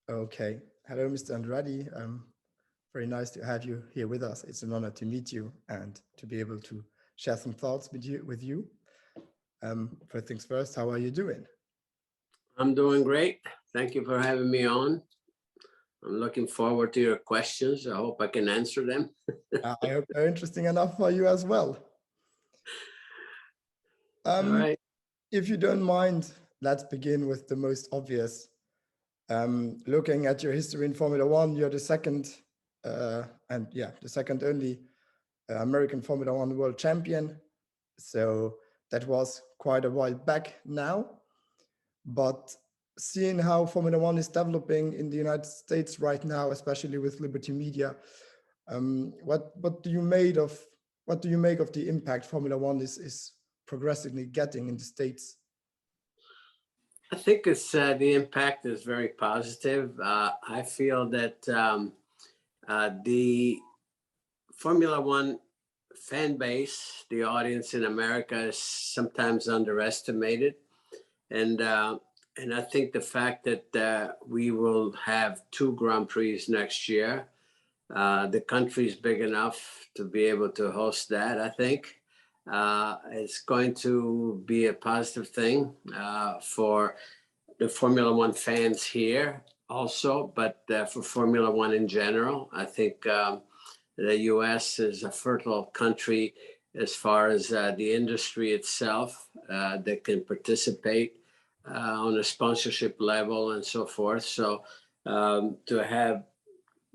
Okay. Hello, Mr. Andretti. Very nice to have you here with us. It's an honor to meet you and to be able to share some thoughts with you. First things first, how are you doing? I'm doing great. Thank you for having me on. I'm looking forward to your questions. I hope I can answer them. I hope they're interesting enough for you as well. All right. If you don't mind, let's begin with the most obvious. Looking at your history in Formula One, you're the second, the second only American Formula One world champion. So that was quite a while back now. But seeing how Formula One is developing in the United States right now, especially with Liberty Media, what do you make of the impact Formula One is progressively getting in the States? I think it's the impact is very positive. I feel that the Formula One fan base, the audience in America, is sometimes underestimated, and I think the fact that we will have 2 Grand Prix next year, the country is big enough to be able to host that. I think it's going to be a positive thing for the Formula One fans here also, but for Formula One in general. I think the US is a fertile country as far as the industry itself that can participate on a sponsorship level and so forth. So to have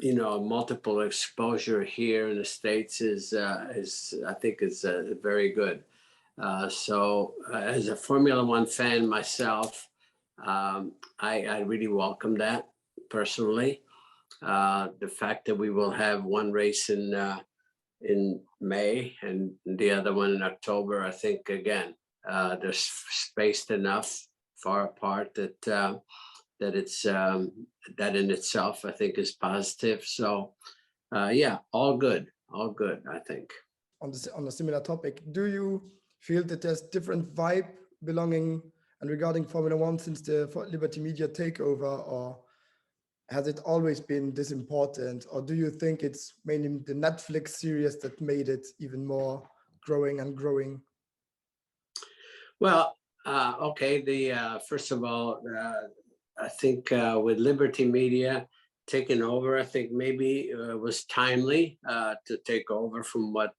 multiple exposure here in the States is I think is very good. So as a Formula One fan myself, I really welcome that personally. The fact that we will have one race in May and the other one in October, I think again they're spaced enough far apart that it's that in itself I think is positive. So yeah, all good, I think. On a similar topic, do you feel that there's different vibe belonging and regarding Formula One since the Liberty Media takeover, or has it always been this important, or do you think it's mainly the Netflix series that made it even more growing and growing? Well, okay. First of all, I think with Liberty Media taking over, I think maybe it was timely to take over from what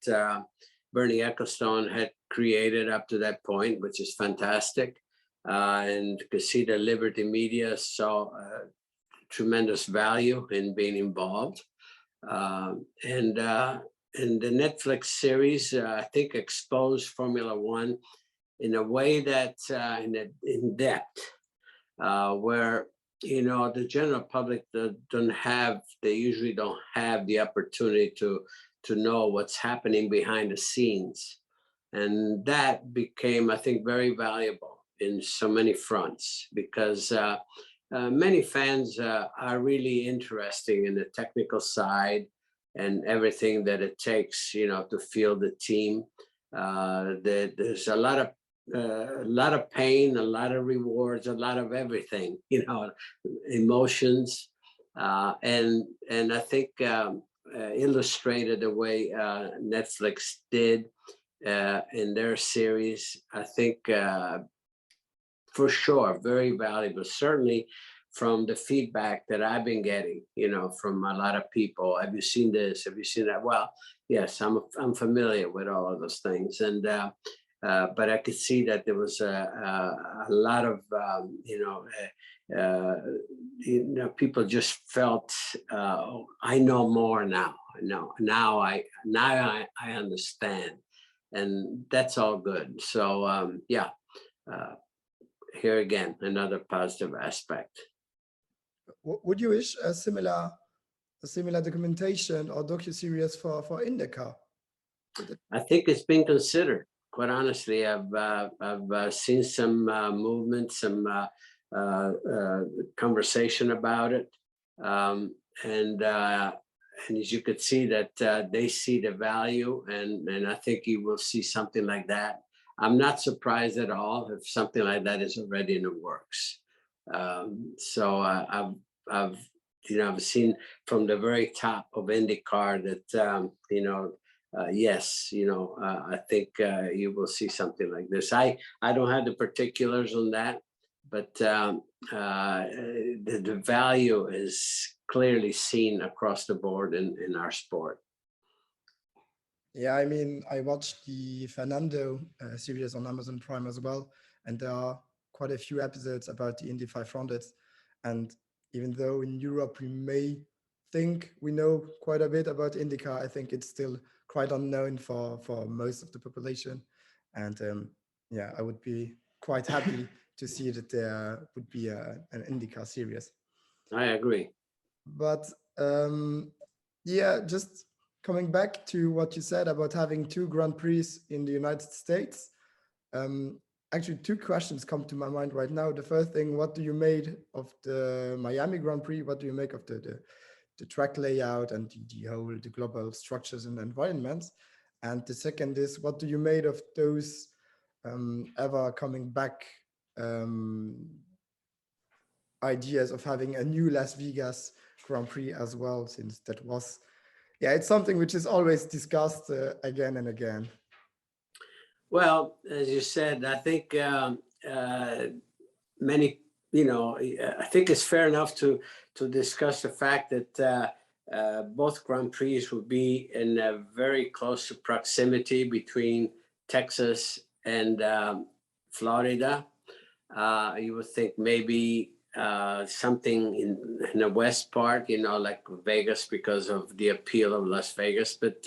Bernie Ecclestone had created up to that point, which is fantastic. And to see that Liberty Media saw tremendous value in being involved. And the Netflix series, I think, exposed Formula One in a way that in depth, where the general public they usually don't have the opportunity to know what's happening behind the scenes, and that became, I think, very valuable in so many fronts, because many fans are really interested in the technical side and everything that it takes, to field the team. There's a lot of pain, a lot of rewards, a lot of everything, emotions, and I think illustrated the way Netflix did in their series. I think for sure very valuable. Certainly from the feedback that I've been getting, from a lot of people. Have you seen this? Have you seen that? Well, yes, I'm familiar with all of those things, and but I could see that there was a lot of people just felt I know more now. Now I understand, and that's all good. So yeah, here again another positive aspect. Would you wish a similar documentation or docu-series for IndyCar? I think it's been considered. Quite honestly, I've seen some movement, some conversation about it, and as you could see that they see the value, and I think you will see something like that. I'm not surprised at all if something like that is already in the works. So I've seen from the very top of IndyCar that yes, I think you will see something like this. I don't have the particulars on that, but the value is clearly seen across the board in our sport. Yeah, I mean, I watched the Fernando series on Amazon Prime as well, and there are quite a few episodes about the Indy 500. And even though in Europe we may think we know quite a bit about IndyCar, I think it's still quite unknown for most of the population. And yeah, I would be quite happy to see that there would be an IndyCar series. I agree. But yeah, just coming back to what you said about having 2 Grand Prix in the United States, actually 2 questions come to my mind right now. The first thing, what do you make of the Miami Grand Prix? What do you make of the track layout and the global structures and environments? And the second is, what do you make of those ever coming back ideas of having a new Las Vegas Grand Prix as well, since that was, yeah, it's something which is always discussed again and again. Well, as you said, I think many, I think it's fair enough to discuss the fact that both Grand Prix will be in a very close proximity between Texas and Florida. You would think maybe something in the west part, like Vegas, because of the appeal of Las Vegas. But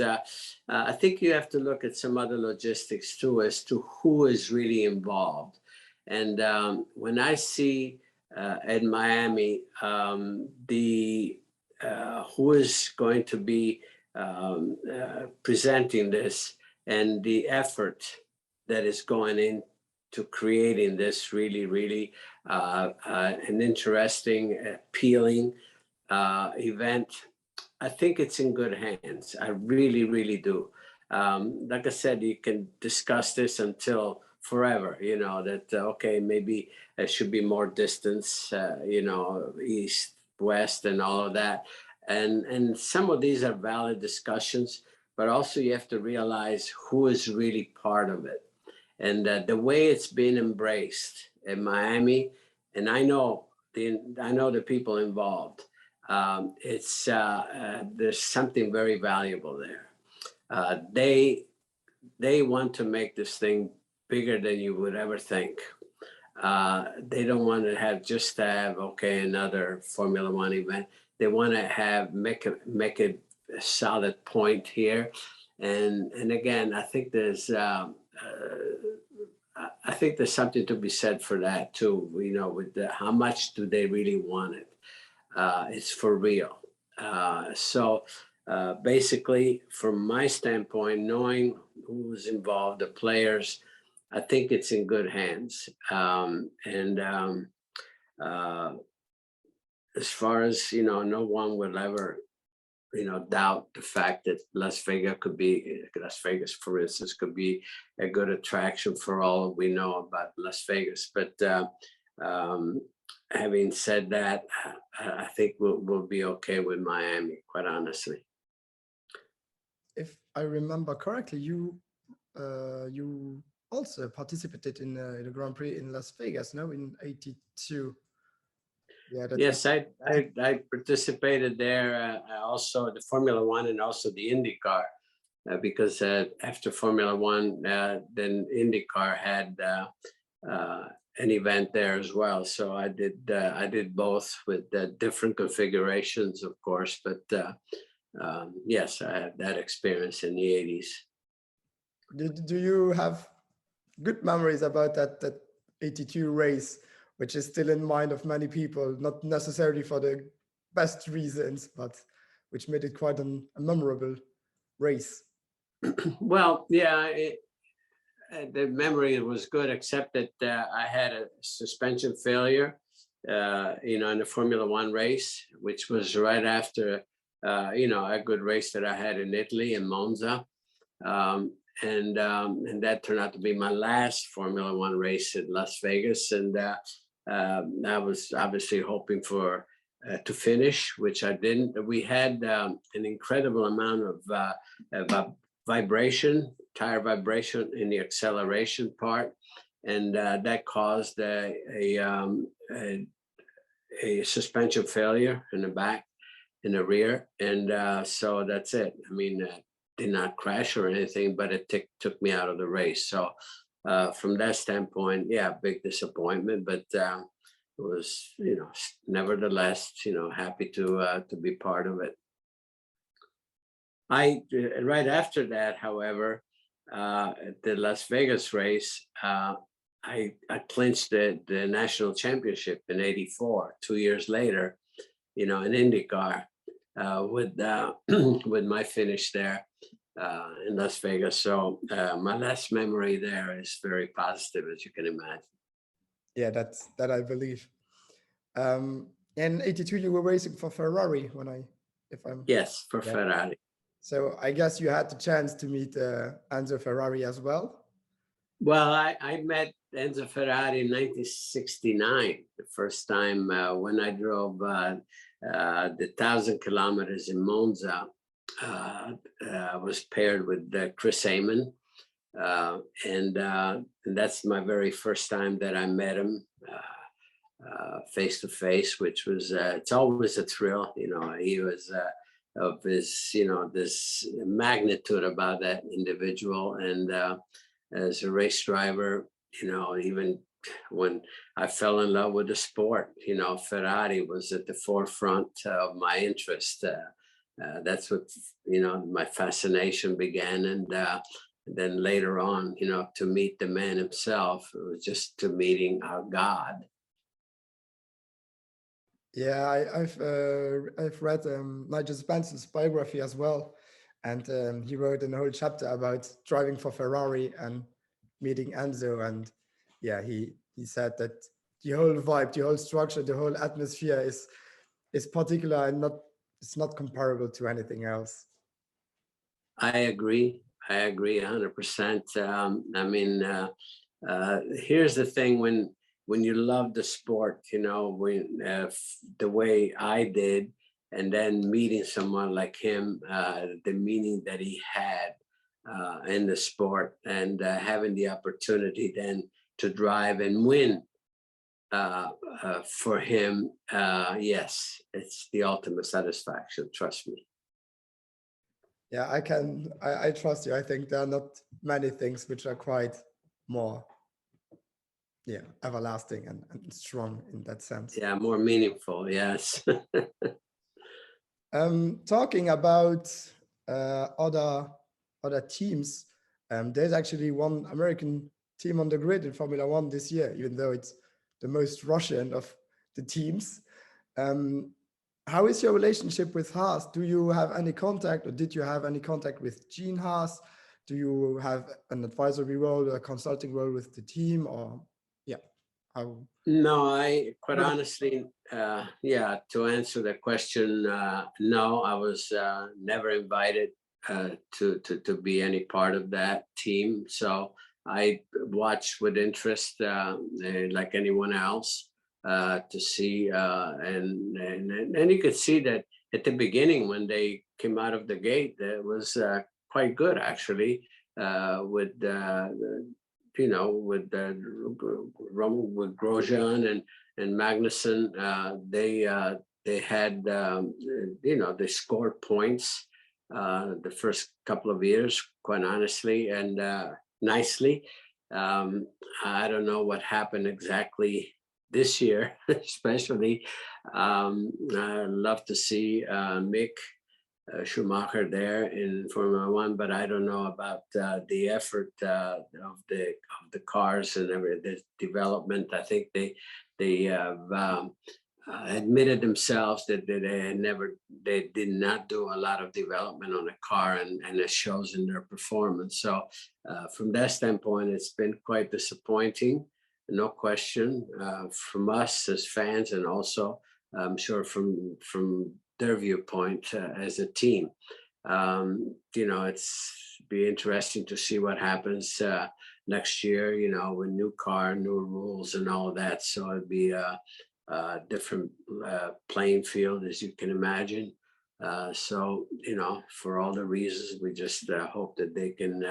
I think you have to look at some other logistics too, as to who is really involved. And when I see at Miami, who is going to be presenting this, and the effort that is going into creating this really an interesting, appealing event, I think it's in good hands. I really do. Like I said, you can discuss this until forever, that, okay, maybe there should be more distance, east, west, and all of that. And some of these are valid discussions, but also you have to realize who is really part of it. And the way it's been embraced in Miami, and I know the people involved, there's something very valuable there. They want to make this thing bigger than you would ever think. They don't want to have another Formula One event. They want to make it a solid point here. And again, I think there's something to be said for that too. With how much do they really want it? It's for real. So basically, from my standpoint, knowing who's involved, the players, I think it's in good hands. As far as, no one will ever, doubt the fact that Las Vegas, for instance, could be a good attraction for all we know about Las Vegas. But having said that, I think we'll be okay with Miami, quite honestly. If I remember correctly, you also participated in the Grand Prix in Las Vegas, no, in '82. Yeah. Yes, I participated there. Also the Formula One and also the IndyCar, because after Formula One, then IndyCar had an event there as well. So I did both with different configurations, of course. But yes, I had that experience in the '80s. Do you have good memories about that '82 race, which is still in mind of many people, not necessarily for the best reasons, but which made it quite a memorable race? Well, yeah, the memory was good, except that I had a suspension failure, in the Formula One race, which was right after, a good race that I had in Italy, in Monza. And that turned out to be my last Formula One race in Las Vegas. And I was obviously hoping for to finish, which I didn't. We had an incredible amount of vibration, tire vibration in the acceleration part, and that caused a suspension failure in the back, in the rear, and so that's it. I mean, did not crash or anything, but it took me out of the race. So from that standpoint, yeah, big disappointment, but it was, nevertheless, happy to be part of it. Right after that, however, at the Las Vegas race, I clinched the national championship in '84. 2 years later, in IndyCar, with my finish there in Las Vegas. So my last memory there is very positive, as you can imagine. Yeah, that I believe. In '82, you were racing for Ferrari Yes, for Ferrari. So I guess you had the chance to meet Enzo Ferrari as well. Well, I met Enzo Ferrari in 1969, the first time when I drove the 1,000 kilometers in Monza. I was paired with Chris Amon, and that's my very first time that I met him face to face, which was it's always a thrill. He was of his this magnitude about that individual, and as a race driver, even when I fell in love with the sport, Ferrari was at the forefront of my interest. That's what my fascination began, and then later on, to meet the man himself, it was just to meeting our God. Yeah, I've read Nigel Spencer's biography as well, and he wrote a whole chapter about driving for Ferrari and meeting Enzo. And yeah, he said that the whole vibe, the whole structure, the whole atmosphere is particular and it's not comparable to anything else. I agree 100%. I mean, here's the thing: when you love the sport, when the way I did, and then meeting someone like him, the meaning that he had in the sport, and having the opportunity then to drive and win for him, yes, it's the ultimate satisfaction, trust me. Yeah, I trust you. I think there are not many things which are quite more everlasting and strong in that sense. Yeah, more meaningful, yes. Talking about other teams, there's actually one American team on the grid in Formula One this year, even though it's the most Russian of the teams. How is your relationship with Haas? Do you have any contact, or did you have any contact with Gene Haas? Do you have an advisory role, a consulting role with the team, or how? No, I quite honestly, to answer that question, no, I was never invited to be any part of that team. So I watched with interest, like anyone else, to see, and you could see that at the beginning when they came out of the gate, it was quite good actually, with Grosjean and Magnussen. They had they scored points the first couple of years, quite honestly, and nicely. I don't know what happened exactly this year, especially. I love to see Mick Schumacher there in Formula One, but I don't know about the effort of the cars and the development. I think they have admitted themselves that they did not do a lot of development on a car, and it shows in their performance. So from that standpoint, it's been quite disappointing, no question, from us as fans, and also I'm sure from their viewpoint as a team. It's be interesting to see what happens next year, with new car, new rules and all of that. So it'd be different playing field, as you can imagine. So, for all the reasons, we just hope that they can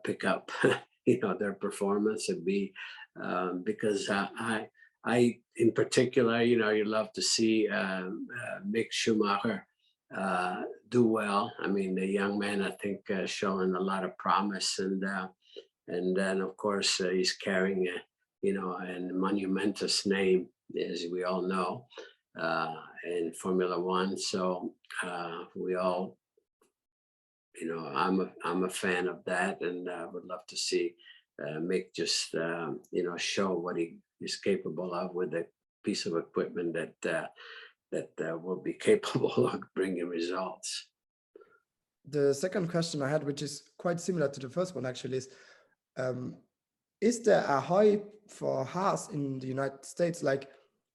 pick up, their performance and be, because I, in particular, you love to see Mick Schumacher do well. I mean, the young man, I think, showing a lot of promise, and then, of course, he's carrying a monumentous name, as we all know, in Formula One. So we all, I'm a fan of that, and would love to see Mick just, show what he is capable of with a piece of equipment that will be capable of bringing results. The second question I had, which is quite similar to the first one actually, is there a hype for Haas in the United States? Like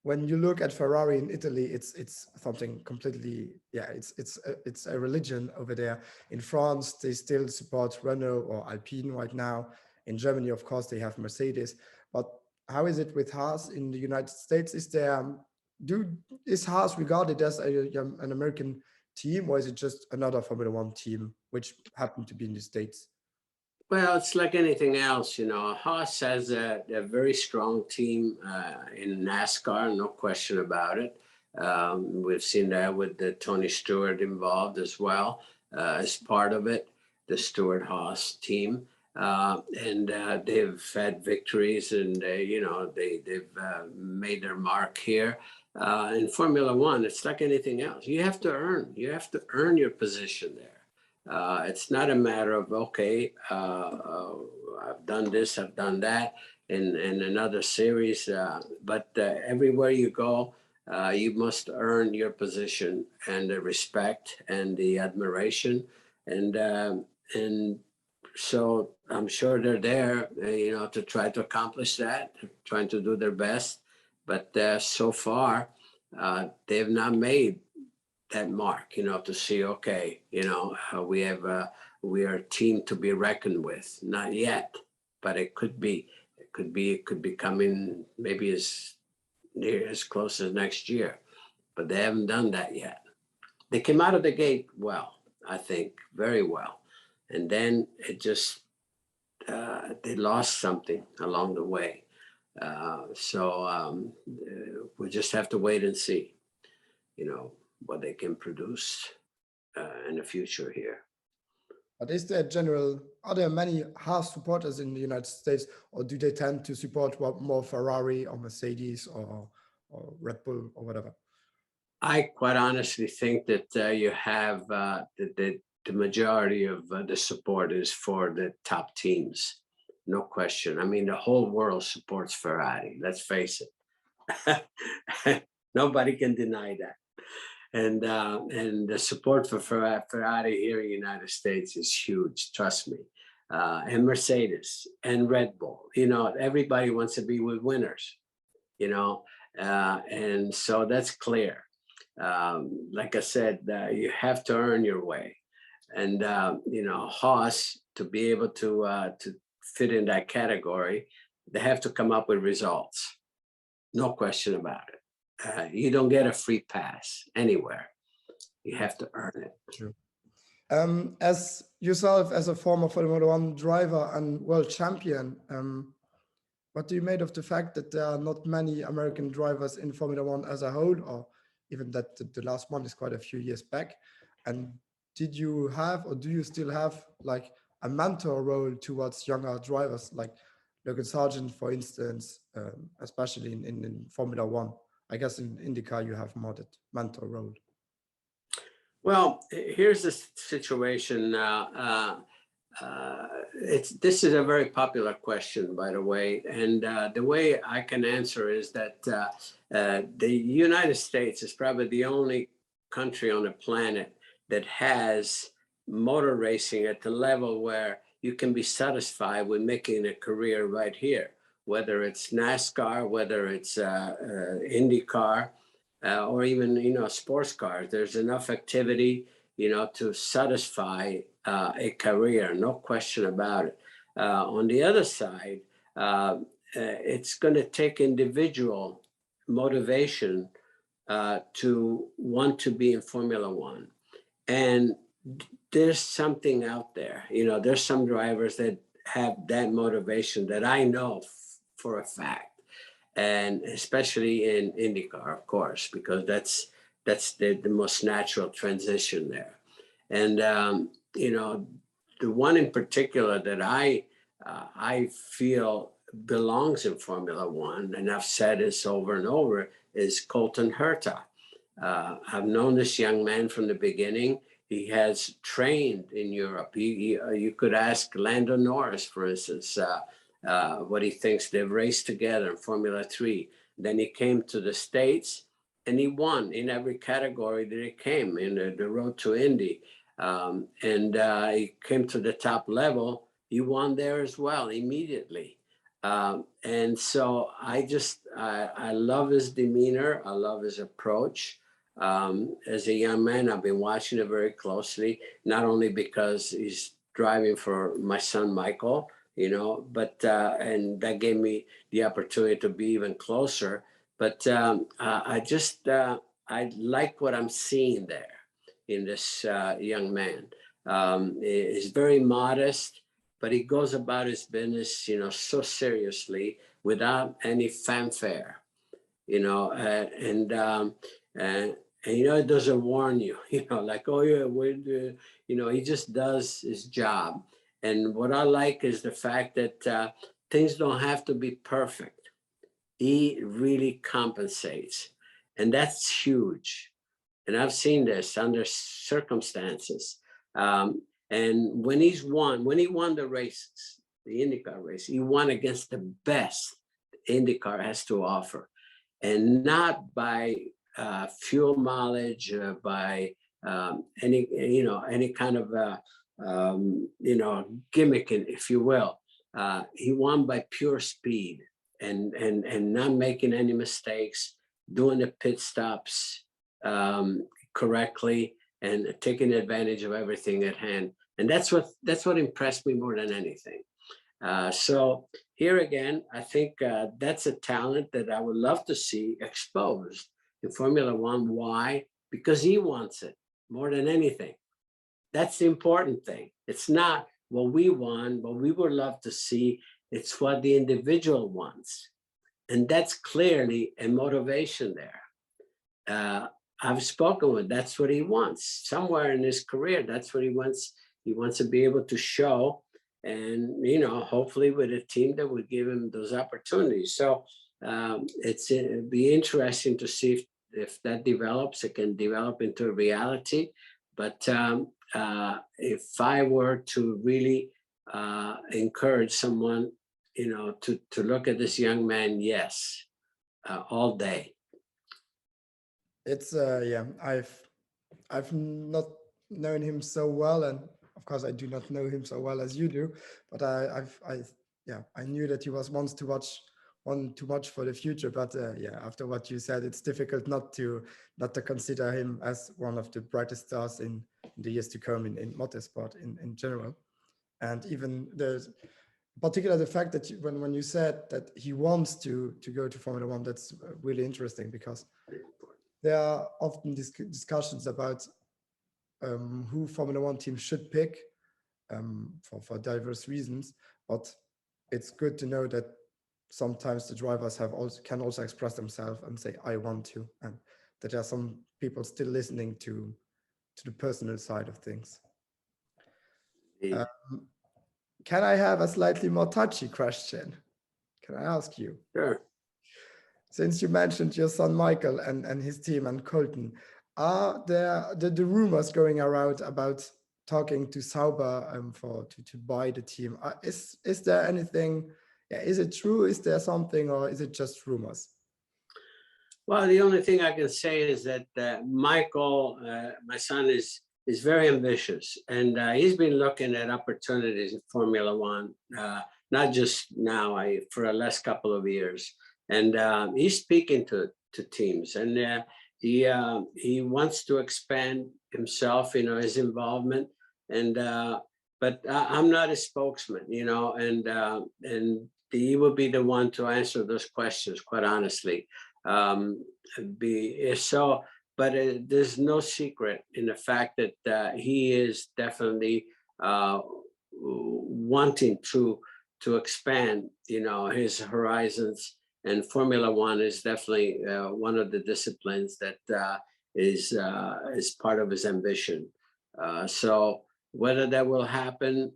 when you look at Ferrari in Italy, it's something completely, it's a religion over there. In France, they still support Renault or Alpine right now. In Germany, of course, they have Mercedes. But how is it with Haas in the United States? Is Haas regarded as an American team, or is it just another Formula One team which happened to be in the States? Well, it's like anything else, Haas has a very strong team in NASCAR, no question about it. We've seen that with the Tony Stewart involved as well, as part of it, the Stewart Haas team. And they've had victories, and they've made their mark here. In Formula One, it's like anything else. You have to earn your position there. It's not a matter of, okay, I've done this, I've done that in another series, but everywhere you go, you must earn your position and the respect and the admiration. And so I'm sure they're there, to try to accomplish that, trying to do their best. But so far, they have not made that mark, to see, okay, we are a team to be reckoned with. Not yet, but it could be. It could be coming maybe as close as next year. But they haven't done that yet. They came out of the gate well, I think, very well. And then it just, they lost something along the way. So we just have to wait and see, what they can produce in the future here. But are there many Haas supporters in the United States, or do they tend to support more Ferrari or Mercedes or Red Bull or whatever? I quite honestly think that you have the majority of the support is for the top teams, no question. I mean, the whole world supports Ferrari, let's face it. Nobody can deny that. And the support for Ferrari here in the United States is huge, trust me. And Mercedes and Red Bull, everybody wants to be with winners, and so that's clear. Like I said, you have to earn your way. And, Haas, to be able to fit in that category, they have to come up with results. No question about it. You don't get a free pass anywhere. You have to earn it. True. As yourself, as a former Formula One driver and world champion, what do you make of the fact that there are not many American drivers in Formula One as a whole, or even that the last one is quite a few years back? And did you have, or do you still have, like a mentor role towards younger drivers, like Logan Sargent, for instance, especially in Formula One? I guess in IndyCar you have more that mentor role. Well, here's the situation. This is a very popular question, by the way, and the way I can answer is that the United States is probably the only country on the planet that has motor racing at the level where you can be satisfied with making a career right here, whether it's NASCAR, whether it's IndyCar, or even, sports cars. There's enough activity, to satisfy a career, no question about it. On the other side, it's going to take individual motivation to want to be in Formula One. And there's something out there, you know, there's some drivers that have that motivation that I know for a fact. And especially in IndyCar, of course, because that's the most natural transition there. And, you know, the one in particular that I feel belongs in Formula One, and I've said this over and over, is Colton Herta. I've known this young man from the beginning. He has trained in Europe. You could ask Lando Norris, for instance, what he thinks. They've raced together in Formula 3. Then he came to the States and he won in every category that he came in the road to Indy. He came to the top level. He won there as well immediately. And so I love his demeanor. I love his approach. As a young man, I've been watching it very closely, not only because he's driving for my son, Michael, you know, but, and that gave me the opportunity to be even closer. But I like what I'm seeing there in this young man. He's very modest, but he goes about his business, you know, so seriously without any fanfare, you know, and you know, it doesn't warn you, you know, like, oh yeah, you know, he just does his job. And what I like is the fact that things don't have to be perfect. He really compensates, and that's huge. And I've seen this under circumstances. And when he won the races, the IndyCar race, he won against the best IndyCar has to offer, and not by fuel mileage, by any kind of gimmick, if you will. He won by pure speed and not making any mistakes, doing the pit stops correctly, and taking advantage of everything at hand. And that's what impressed me more than anything. So here again, I think that's a talent that I would love to see exposed in Formula One. Why? Because he wants it more than anything. That's the important thing. It's not what we want, what we would love to see. It's what the individual wants. And that's clearly a motivation there. I've spoken with, that's what he wants. Somewhere in his career, that's what he wants. He wants to be able to show, and, you know, hopefully with a team that would give him those opportunities. So it'd be interesting to see if that develops. It can develop into a reality. But if I were to really encourage someone, you know, to look at this young man, yes, all day. It's yeah, I've not known him so well, and of course I do not know him so well as you do, but I knew that he was one too much for the future. But yeah, after what you said, it's difficult not to consider him as one of the brightest stars in the years to come in motorsport in general. And even particularly the fact that when you said that he wants to go to Formula One, that's really interesting, because there are often discussions about who Formula One teams should pick for diverse reasons. But it's good to know that sometimes the drivers can also express themselves and say, I want to, and that there are some people still listening to the personal side of things. Can I have a slightly more touchy question? Can I ask you? Sure. Since you mentioned your son Michael and his team and Colton, are there the rumors going around about talking to Sauber to buy the team? Is there anything? Yeah, is it true? Is there something, or is it just rumors? Well, the only thing I can say is that Michael, my son, is very ambitious, and he's been looking at opportunities in Formula One, not just now, for the last couple of years. And he's speaking to teams, and he wants to expand himself, you know, his involvement. And but I'm not a spokesman, you know, and he will be the one to answer those questions, quite honestly. But there's no secret in the fact that he is definitely wanting to expand, his horizons. And Formula One is definitely one of the disciplines that is part of his ambition. So whether that will happen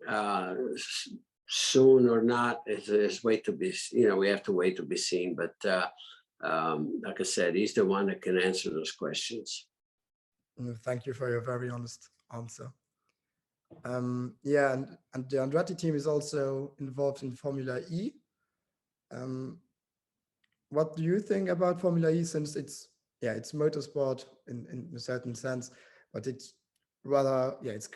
soon or not is wait to be. We have to wait to be seen. But like I said, he's the one that can answer those questions. Thank you for your very honest answer. Yeah, and the Andretti team is also involved in Formula E. What do you think about Formula E, since it's motorsport in a certain sense, but it's rather, it's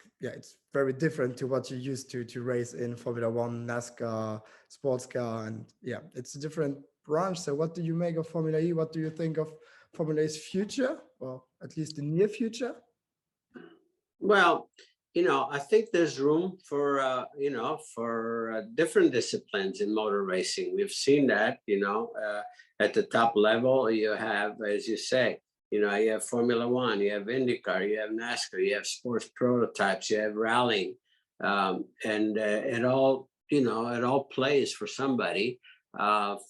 very different to what you used to race in Formula One, NASCAR, sports car, and it's a different branch. So what do you make of Formula E? What do you think of Formula E's future, or at least the near future? Well, I think there's room for, different disciplines in motor racing. We've seen that, at the top level. You have, as you say, you have Formula One, you have IndyCar, you have NASCAR, you have sports prototypes, you have rallying, and it all plays for somebody.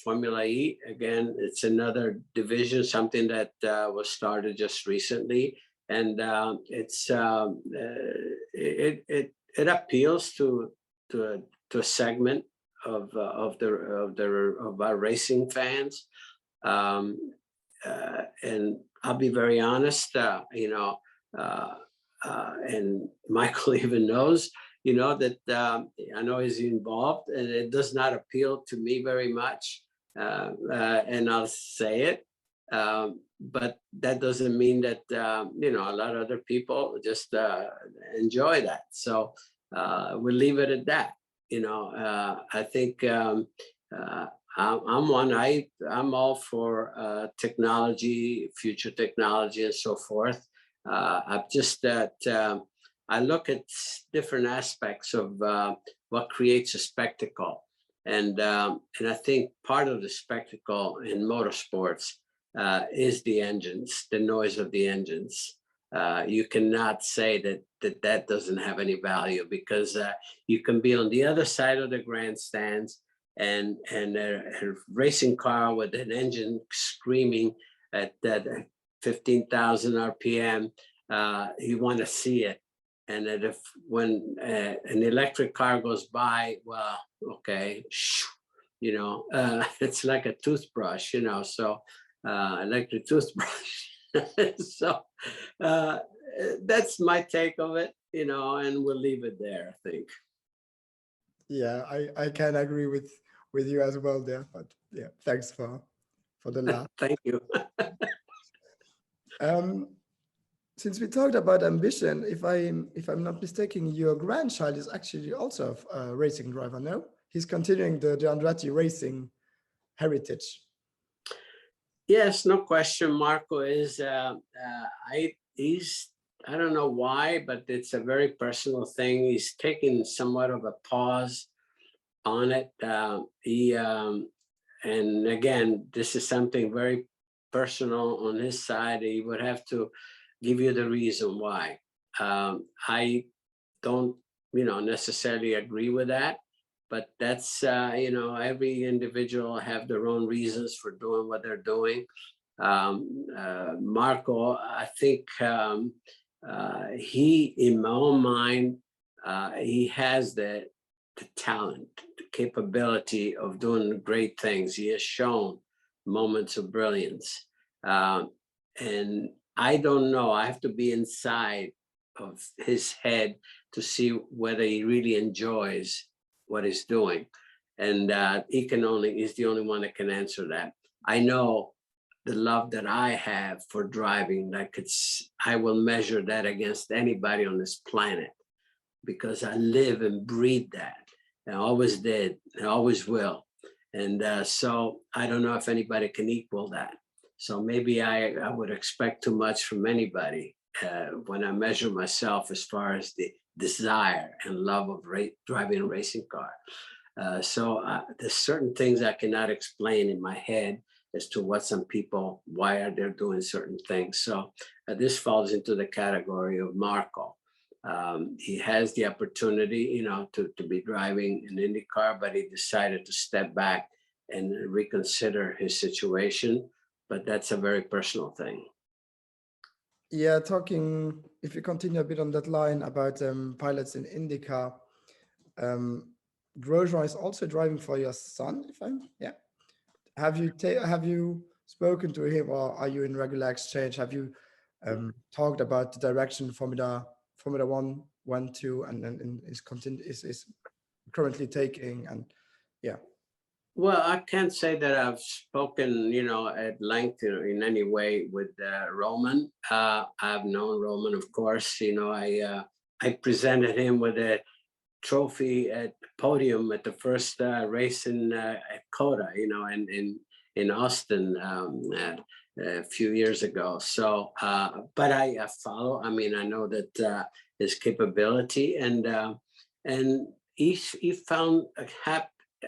Formula E, again, it's another division, something that was started just recently. And it appeals to a segment of our racing fans, and I'll be very honest, and Michael even knows, that I know he's involved, and it does not appeal to me very much, and I'll say it. But that doesn't mean that a lot of other people just enjoy that. So we'll leave it at that. I think I'm all for technology, future technology, and so forth. I'm just that I look at different aspects of what creates a spectacle, and I think part of the spectacle in motorsports is the engines, the noise of the engines. You cannot say that doesn't have any value, because you can be on the other side of the grandstands and a racing car with an engine screaming at that 15,000 RPM. You want to see it. And that when an electric car goes by, well, okay, it's like a toothbrush, so electric toothbrush. So that's my take of it, and we'll leave it there, I think. Yeah, I can agree with you as well there, but yeah, thanks for the laugh. Thank you. Since we talked about ambition, if I'm not mistaken, your grandchild is actually also a racing driver, no? He's continuing the Andretti racing heritage. Yes, no question. Marco is, I don't know why, but it's a very personal thing. He's taking somewhat of a pause on it. And again, this is something very personal on his side. He would have to give you the reason why. I don't, necessarily agree with that. But that's, every individual have their own reasons for doing what they're doing. Marco, I think he, in my own mind, he has the talent, the capability of doing great things. He has shown moments of brilliance. And I don't know, I have to be inside of his head to see whether he really enjoys what he's doing, and he's the only one that can answer that. I know the love that I have for driving, I will measure that against anybody on this planet, because I live and breathe that. I always did, I always will. And so I don't know if anybody can equal that. So maybe I would expect too much from anybody when I measure myself as far as the desire and love of driving a racing car. So there's certain things I cannot explain in my head as to what some people, why are they doing certain things. So this falls into the category of Marco. He has the opportunity, you know, to be driving an IndyCar, but he decided to step back and reconsider his situation. But that's a very personal thing. Yeah, talking, if you continue a bit on that line about pilots in IndyCar, Grosjean is also driving for your son, if I'm, yeah. Have you spoken to him, or are you in regular exchange? Have you talked about the direction Formula One went to and is currently taking, and yeah. Well, I can't say that I've spoken, you know, at length in any way with Roman. I've known Roman, of course. You know, I presented him with a trophy at podium at the first race in at Coda, you know, in Austin a few years ago. So, but I follow. I mean, I know that his capability, and he found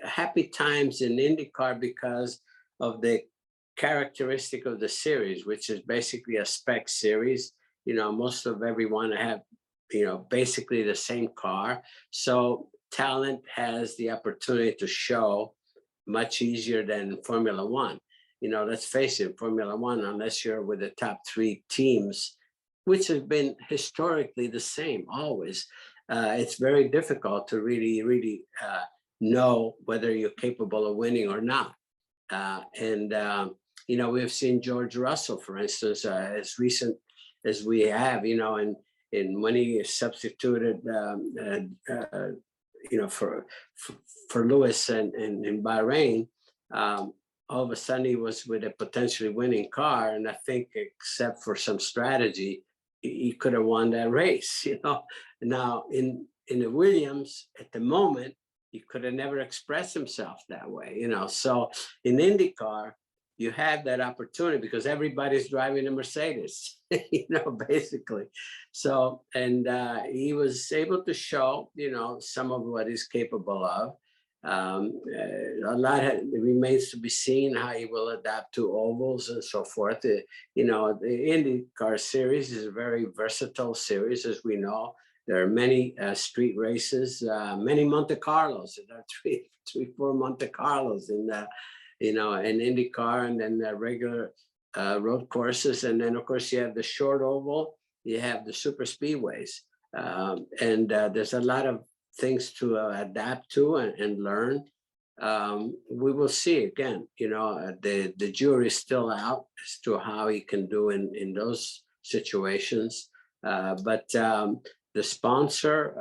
happy times in IndyCar because of the characteristic of the series, which is basically a spec series. You know, most of everyone have, you know, basically the same car. So talent has the opportunity to show much easier than Formula One. You know, let's face it, Formula One, unless you're with the top 3 teams, which has been historically the same always, it's very difficult to really know whether you're capable of winning or not. You know, we've seen George Russell, for instance, as recent as we have, you know, and when he substituted, you know, for Lewis and in Bahrain, all of a sudden he was with a potentially winning car, and I think, except for some strategy, he could have won that race. You know, now in the Williams at the moment, he could have never expressed himself that way. You know, so in IndyCar, you have that opportunity because everybody's driving a Mercedes, you know, basically. So, and he was able to show, you know, some of what he's capable of. A lot remains to be seen how he will adapt to ovals and so forth. You know, the IndyCar series is a very versatile series, as we know. There are many street races, many Monte Carlos. There are three, 4 Monte Carlos in the, you know, an IndyCar, and then the regular road courses. And then, of course, you have the short oval, you have the super speedways. There's a lot of things to adapt to and learn. We will see again, you know, the jury is still out as to how he can do in those situations. But the sponsor,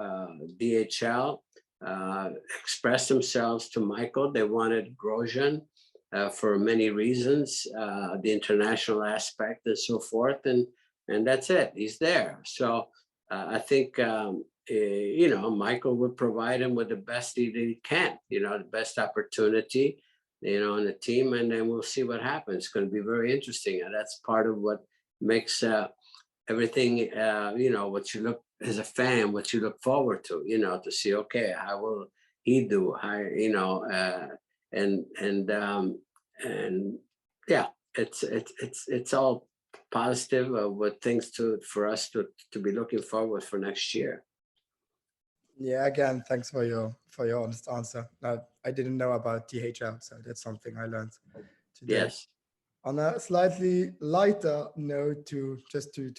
DHL, expressed themselves to Michael. They wanted Grosjean for many reasons, the international aspect and so forth, and that's it. He's there. So I think you know, Michael would provide him with the best he can, you know, the best opportunity, you know, on the team, and then we'll see what happens. It's going to be very interesting, and that's part of what makes everything, you know, what you look as a fan, what you look forward to, you know, to see, okay, how will he do? How, you know, and yeah, it's all positive with things for us to be looking forward for next year. Yeah, again, thanks for your honest answer. I didn't know about DHL, so that's something I learned today. Yes. On a slightly lighter note, to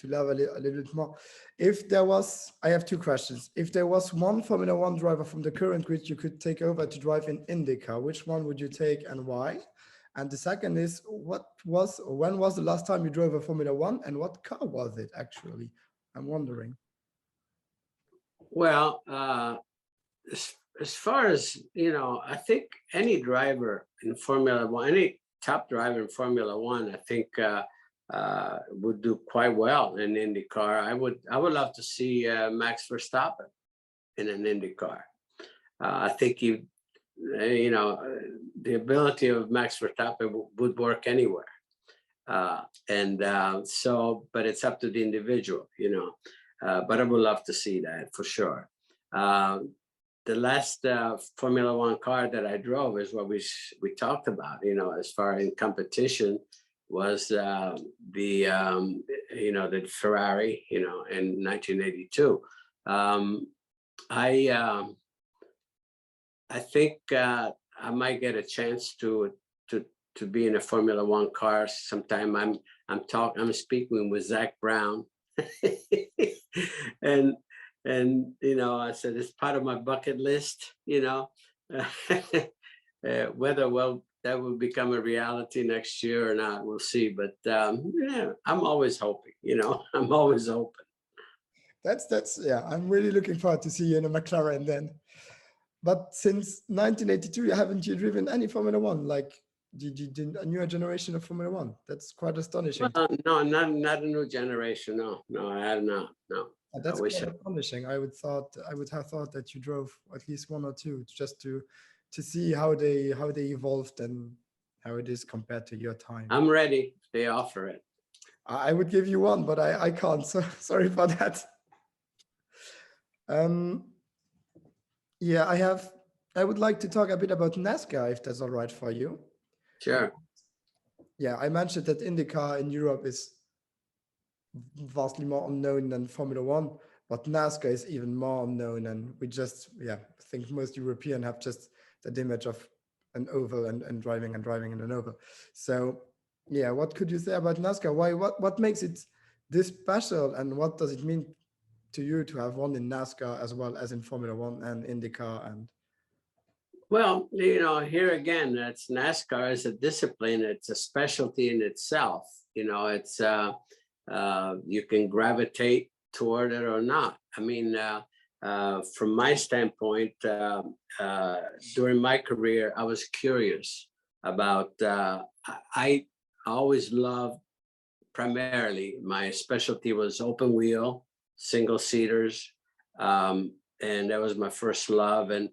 level it a little bit more, I have 2 questions. If there was one Formula One driver from the current grid you could take over to drive in IndyCar, which one would you take and why? And the second is, when was the last time you drove a Formula One, and what car was it actually? I'm wondering. Well, as far as, you know, I think any driver in Formula One, any top driver in Formula One, I think would do quite well in IndyCar. I would love to see Max Verstappen in an IndyCar. I think you know, the ability of Max Verstappen would work anywhere. So, but it's up to the individual, you know. But I would love to see that for sure. the last Formula One car that I drove is what we talked about, you know, as far in competition was the Ferrari, you know, in 1982. I think I might get a chance to be in a Formula One car sometime. I'm speaking with Zach Brown, and you know, I said it's part of my bucket list. You know, whether that will become a reality next year or not, we'll see. But yeah, I'm always hoping. You know, I'm always open. That's yeah. I'm really looking forward to see you in a McLaren then. But since 1982, haven't you driven any Formula One? Like, did a newer generation of Formula One? That's quite astonishing. Well, no, not a new generation. No, I have not. No. That's quite astonishing. I would have thought that you drove at least one or two just to see how they evolved and how it is compared to your time. I'm ready if they offer it. I would give you one, but I can't. So sorry for that. Yeah, I would like to talk a bit about NASCAR, if that's all right for you. Sure. Yeah, I mentioned that IndyCar in Europe is vastly more unknown than Formula One, but NASCAR is even more unknown. And we just, yeah, I think most Europeans have just that image of an oval and driving in an oval. So yeah, what could you say about NASCAR? What makes it this special, and what does it mean to you to have won in NASCAR as well as in Formula One and IndyCar? And well, you know, here again, that's NASCAR as a discipline. It's a specialty in itself. You know, it's you can gravitate toward it or not. I mean, from my standpoint, during my career, I was curious about. I always loved, primarily, my specialty was open wheel, single seaters, and that was my first love, and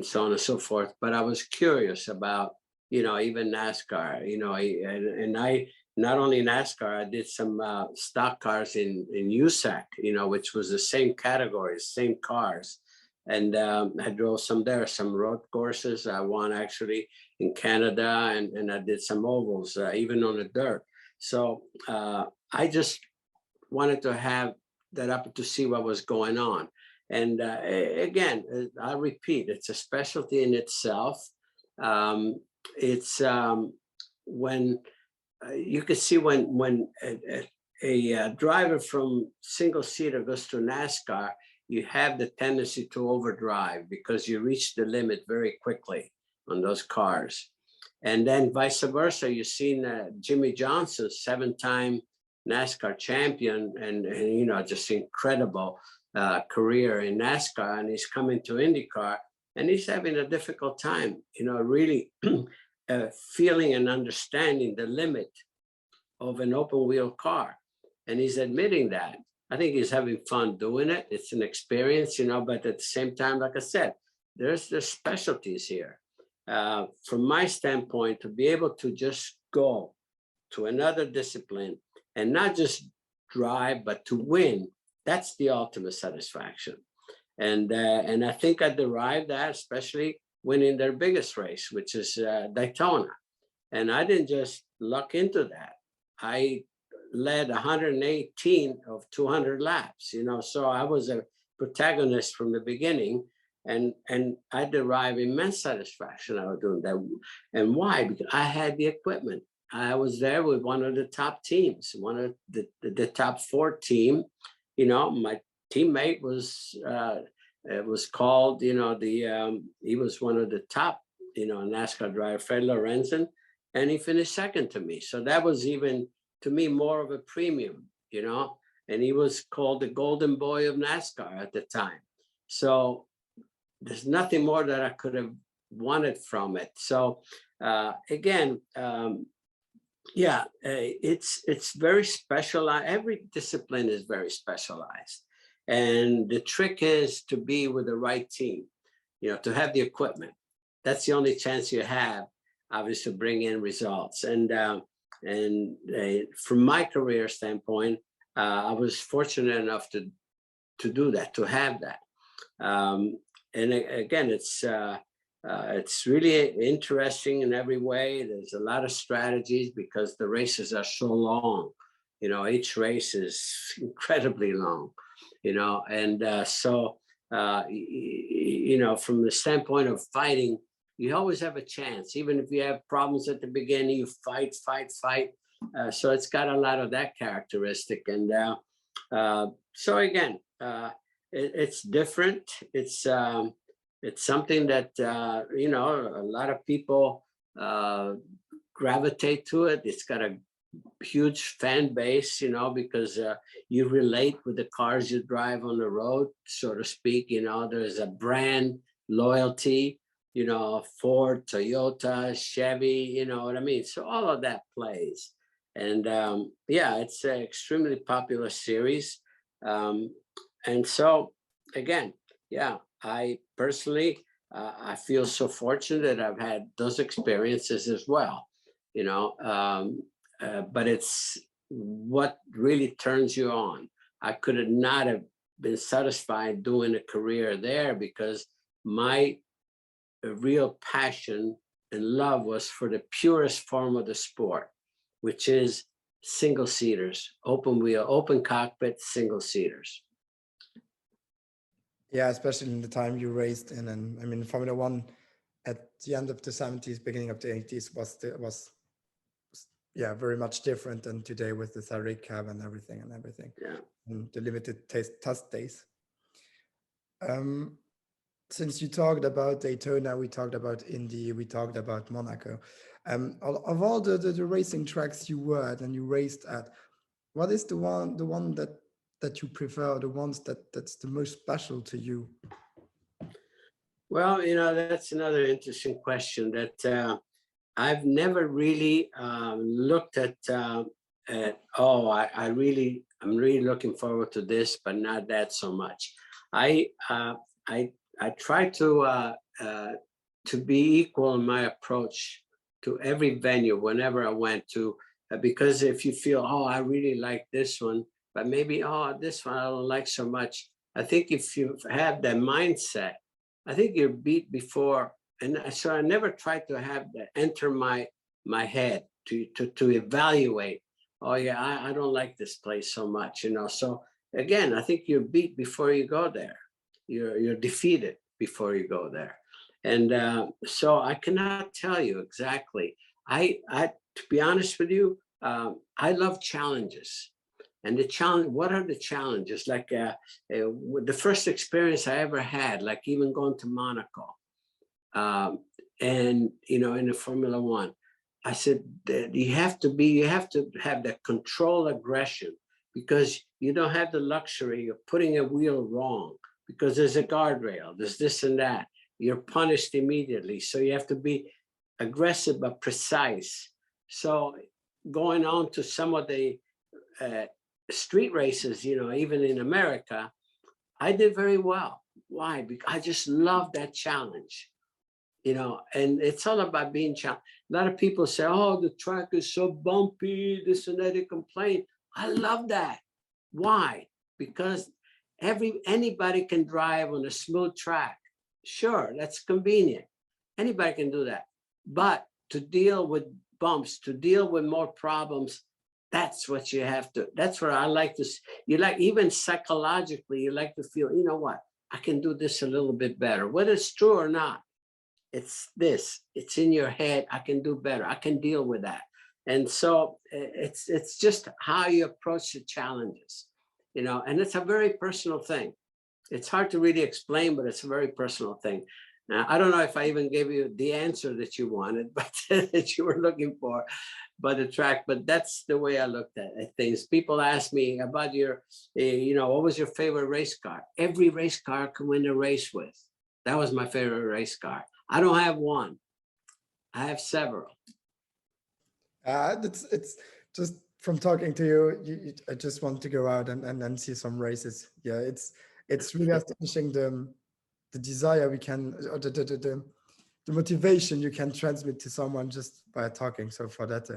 so on and so forth. But I was curious about, you know, even NASCAR, you know, and I not only NASCAR, I did some stock cars in USAC, you know, which was the same categories, same cars. And I drove some there, some road courses. I won actually in Canada, and I did some ovals, even on the dirt. So I just wanted to have that up to see what was going on. And again, I repeat, it's a specialty in itself. It's when you can see when a driver from single seater goes to NASCAR, you have the tendency to overdrive because you reach the limit very quickly on those cars. And then vice versa, you've seen Jimmy Johnson, 7-time NASCAR champion, and you know, just incredible career in NASCAR, and he's coming to IndyCar, and he's having a difficult time, you know, really feeling and understanding the limit of an open wheel car. And he's admitting that. I think he's having fun doing it. It's an experience, you know, but at the same time, like I said, there's specialties here. From my standpoint, to be able to just go to another discipline and not just drive, but to win, that's the ultimate satisfaction. And I think I derived that, especially winning their biggest race, which is Daytona. And I didn't just luck into that. I led 118 of 200 laps, you know, so I was a protagonist from the beginning, and I derive immense satisfaction out of doing that. And why? Because I had the equipment. I was there with one of the top teams, one of the top 4 team. You know, my teammate was it was called, you know, he was one of the top, you know, NASCAR driver, Fred Lorenzen, and he finished second to me. So that was even, to me, more of a premium, you know, and he was called the golden boy of NASCAR at the time. So there's nothing more that I could have wanted from it. So again, yeah, it's very specialized. Every discipline is very specialized. And the trick is to be with the right team, you know, to have the equipment. That's the only chance you have, obviously, to bring in results. And from my career standpoint, I was fortunate enough to do that, to have that. again, it's really interesting in every way. There's a lot of strategies because the races are so long. You know, each race is incredibly long. You know, and you know, from the standpoint of fighting, you always have a chance. Even if you have problems at the beginning, you fight. So it's got a lot of that characteristic. And so again, it's different. It's something that, you know, a lot of people gravitate to it. It's got a huge fan base, you know, because you relate with the cars you drive on the road, so to speak. You know, there's a brand loyalty, you know, Ford, Toyota, Chevy, you know what I mean? So all of that plays. And yeah, it's an extremely popular series. And so again, yeah, I personally, I feel so fortunate that I've had those experiences as well, you know, but it's what really turns you on. I could not have been satisfied doing a career there because my real passion and love was for the purest form of the sport, which is single seaters, open wheel, open cockpit, single seaters. Yeah, especially in the time you raced in, and I mean, Formula One at the end of the 70s, beginning of the 80s was yeah, very much different than today with the Tariq cab and everything. Yeah. And the limited test days. Since you talked about Daytona, we talked about Indy, we talked about Monaco. Of all the racing tracks you were at and you raced at, what is the one that you prefer, the ones that's the most special to you? Well, you know, that's another interesting question that I've never really looked at. Oh, I'm really looking forward to this, but not that so much. I try to be equal in my approach to every venue whenever I went to, because if you feel, oh, I really like this one, but maybe, oh, this one I don't like so much. I think if you have that mindset, I think you're beat before. And so I never tried to have that enter my head to evaluate. Oh yeah, I don't like this place so much, you know. So again, I think you're beat before you go there. You're defeated before you go there. And so I cannot tell you exactly. I to be honest with you, I love challenges. And the challenge, what are the challenges? Like the first experience I ever had, like even going to Monaco, and you know, in the Formula One, I said that you have to have that control aggression, because you don't have the luxury of putting a wheel wrong, because there's a guardrail, there's this and that. You're punished immediately. So you have to be aggressive but precise. So going on to some of the street races, you know, even in America, I did very well. Why? Because I just love that challenge, you know, and it's all about being challenged. A lot of people say, oh, the track is so bumpy, this and that, they complain. I love that. Why? Because anybody can drive on a smooth track. Sure, that's convenient. Anybody can do that. But to deal with bumps, to deal with more problems, that's what you have to, that's what I like to, you like, even psychologically, you like to feel, you know what, I can do this a little bit better. Whether it's true or not, it's this, it's in your head, I can do better, I can deal with that. And so it's just how you approach the challenges, you know, and it's a very personal thing. It's hard to really explain, but it's a very personal thing. Now, I don't know if I even gave you the answer that you wanted, but that you were looking for by the track, but that's the way I looked at things. People ask me about your, you know, what was your favorite race car? Every race car I could win a race with. That was my favorite race car. I don't have one. I have several. It's just from talking to you, I just want to go out and see some races. Yeah, it's really astonishing the desire we can, or the motivation you can transmit to someone just by talking. So for that,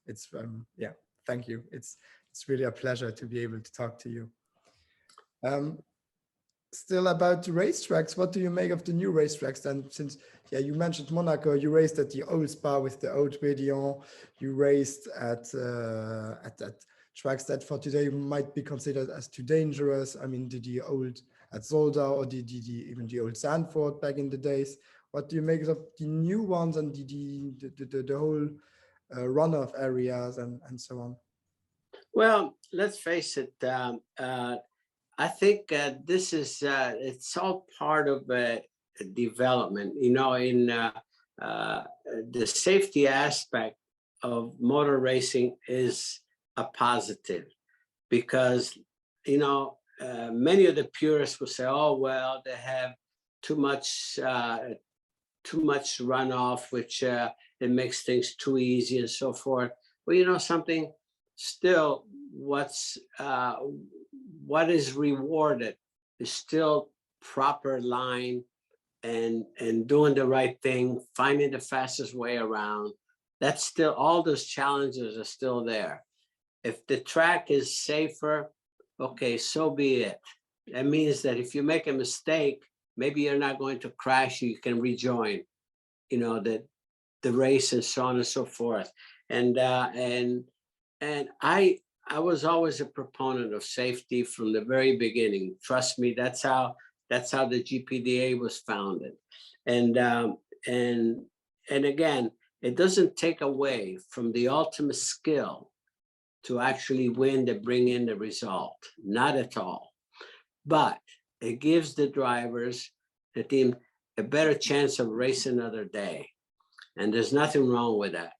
it's yeah, thank you. It's really a pleasure to be able to talk to you. still about the racetracks, what do you make of the new racetracks then? Since, yeah, you mentioned Monaco, you raced at the old Spa with the old Médian, you raced at that tracks that for today might be considered as too dangerous. I mean, the old at Zolder or even the old Zandvoort back in the days. What do you make of the new ones and the whole runoff areas and so on? Well, let's face it. I think this is it's all part of development. You know, in the safety aspect of motor racing is a positive, because you know many of the purists will say, "Oh well, they have too much runoff, which it makes things too easy and so forth." Well, you know something. Still, what is rewarded is still proper line and doing the right thing, finding the fastest way around. That's still, all those challenges are still there. If the track is safer, okay, so be it. That means that if you make a mistake, maybe you're not going to crash, you can rejoin, you know, the race and so on and so forth. And I was always a proponent of safety from the very beginning. Trust me, that's how the GPDA was founded. And again, it doesn't take away from the ultimate skill to actually win, to bring in the result, not at all. But it gives the drivers, the team, a better chance of racing another day. And there's nothing wrong with that.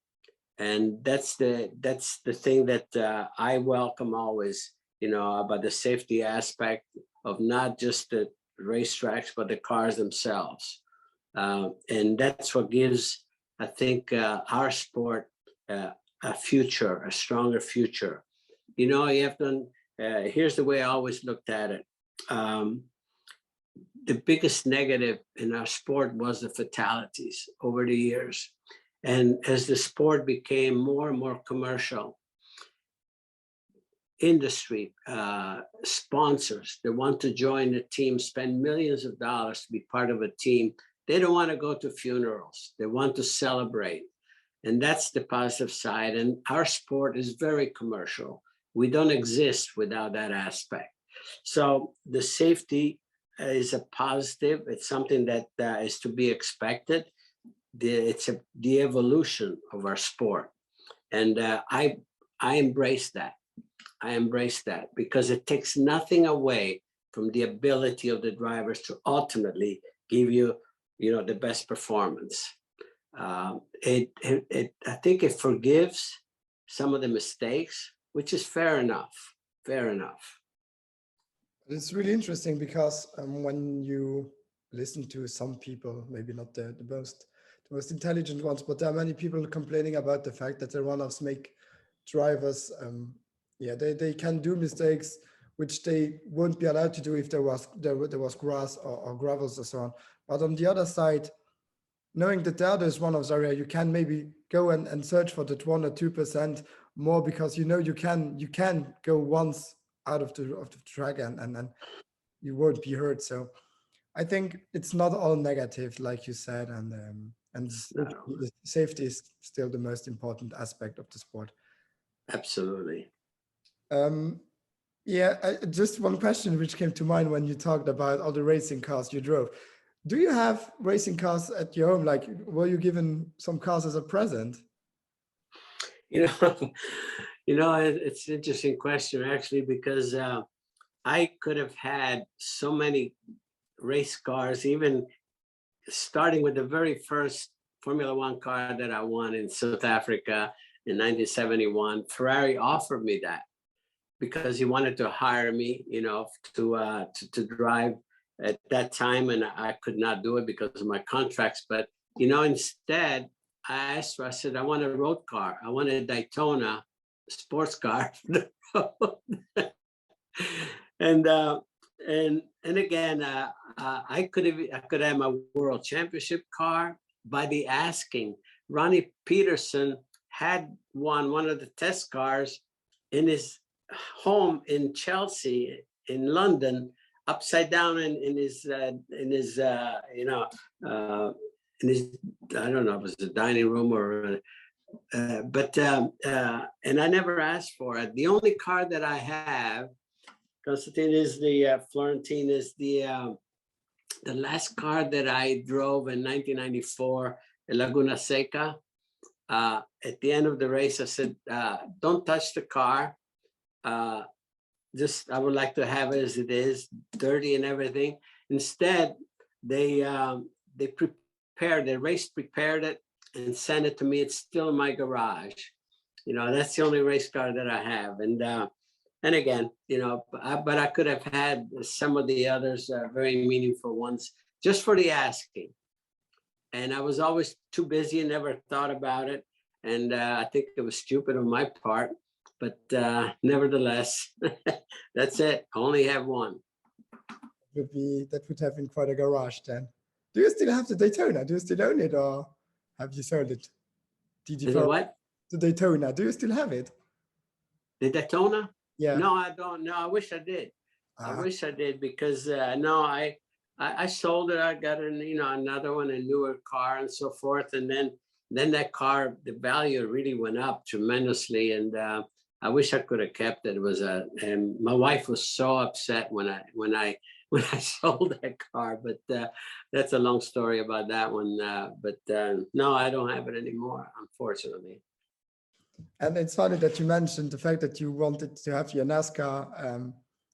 And that's the thing that I welcome always, you know, about the safety aspect of not just the racetracks, but the cars themselves. And that's what gives, I think, our sport a future, a stronger future. You know, you have to, here's the way I always looked at it. The biggest negative in our sport was the fatalities over the years. And as the sport became more and more commercial, industry, sponsors that want to join the team, spend millions of dollars to be part of a team. They don't want to go to funerals. They want to celebrate. And that's the positive side. And our sport is very commercial. We don't exist without that aspect. So the safety is a positive. It's something that is to be expected. It's the evolution of our sport. And I embrace that. I embrace that because it takes nothing away from the ability of the drivers to ultimately give you, you know, the best performance. I think it forgives some of the mistakes, which is fair enough. Fair enough. It's really interesting because when you listen to some people, maybe not the most intelligent ones, but there are many people complaining about the fact that the runners make drivers, they can do mistakes which they won't be allowed to do if there was grass or gravels or so on. But on the other side, knowing that there is one of those areas, you can maybe go and search for that 1 or 2% more because you know you can go once out of the track and you won't be hurt. So I think it's not all negative, like you said, and safety is still the most aspect of the sport. Absolutely. Just one question which came to mind when you talked about all the racing cars you drove. Do you have racing cars at your home? Like, were you given some cars as a present? You know, it's an interesting question actually, because I could have had so many race cars, even starting with the very first Formula One car that I won in South Africa in 1971. Ferrari offered me that because he wanted to hire me, you know, to drive at that time, and I could not do it because of my contracts. But you know, instead, I asked her, I said, I want a road car. I want a Daytona sports car for the road. And again, I could have my world championship car by the asking. Ronnie Peterson had one of the test cars in his home in Chelsea, in London, upside down in his you know, in his, I don't know if it was the dining room or and I never asked for it. The only car that I have, Constantine, is the Florentine, is the last car that I drove in 1994, Laguna Seca. At the end of the race, I said, don't touch the car. Just, I would like to have it as it is, dirty and everything. Instead, they race prepared it and sent it to me. It's still in my garage. You know, that's the only race car that I have. And again, you know, but I could have had some of the others, very meaningful ones, just for the asking. And I was always too busy and never thought about it. And I think it was stupid on my part, but nevertheless, that's it. I only have one. That would have been quite a garage then. Do you still have the Daytona? Do you still own it, or have you sold it? Is it what? The Daytona. Do you still have it? The Daytona? Yeah. No, I don't. No, I wish I did. I wish I did, because no, I sold it. I got another one, a newer car and so forth. And then that car, the value really went up tremendously. And I wish I could have kept it. It was and my wife was so upset when I sold that car, but that's a long story about that one. But no, I don't have it anymore, unfortunately. And it's funny that you mentioned the fact that you wanted to have your NASCAR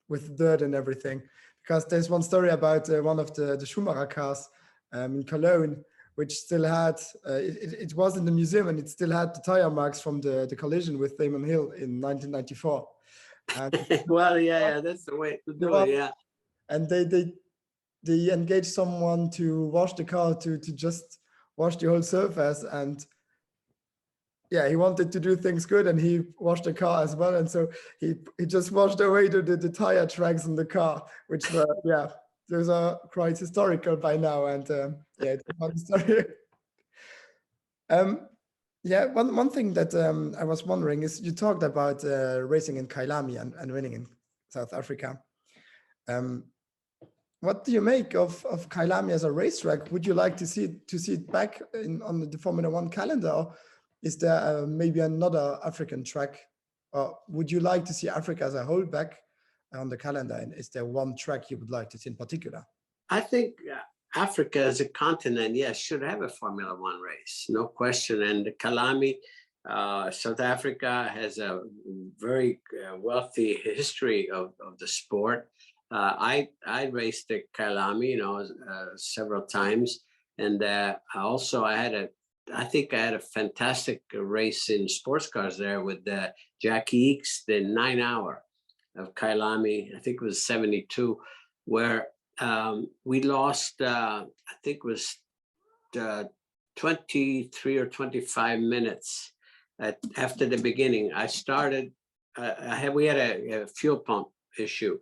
with dirt and everything, because there's one story about one of the Schumacher cars in Cologne, which still had, it was in the museum, and it still had the tire marks from the collision with Damon Hill in 1994. And well, yeah, that's the way to do it, yeah. And they engaged someone to wash the car, to just wash the whole surface. And yeah, he wanted to do things good, and he washed the car as well. And so he just washed away the tire tracks in the car, which were, yeah, those are quite historical by now. And yeah, it's a fun story. Yeah, one thing that I was wondering is, you talked about racing in Kyalami and winning in South Africa. What do you make of Kyalami as a racetrack? Would you like to see it back on the Formula One calendar? Or is there maybe another African track? Or would you like to see Africa as a whole back on the calendar? And is there one track you would like to see in particular? I think Africa as a continent, yes, should have a Formula One race, no question. And the Kyalami, South Africa has a very wealthy history of the sport. I raced at Kyalami, several times, and I think I had a fantastic race in sports cars there with Jackie Eakes, the 9 hour of Kyalami. I think it was 72, where we lost, I think it was 23 or 25 minutes after the beginning. I started, we had a fuel pump issue,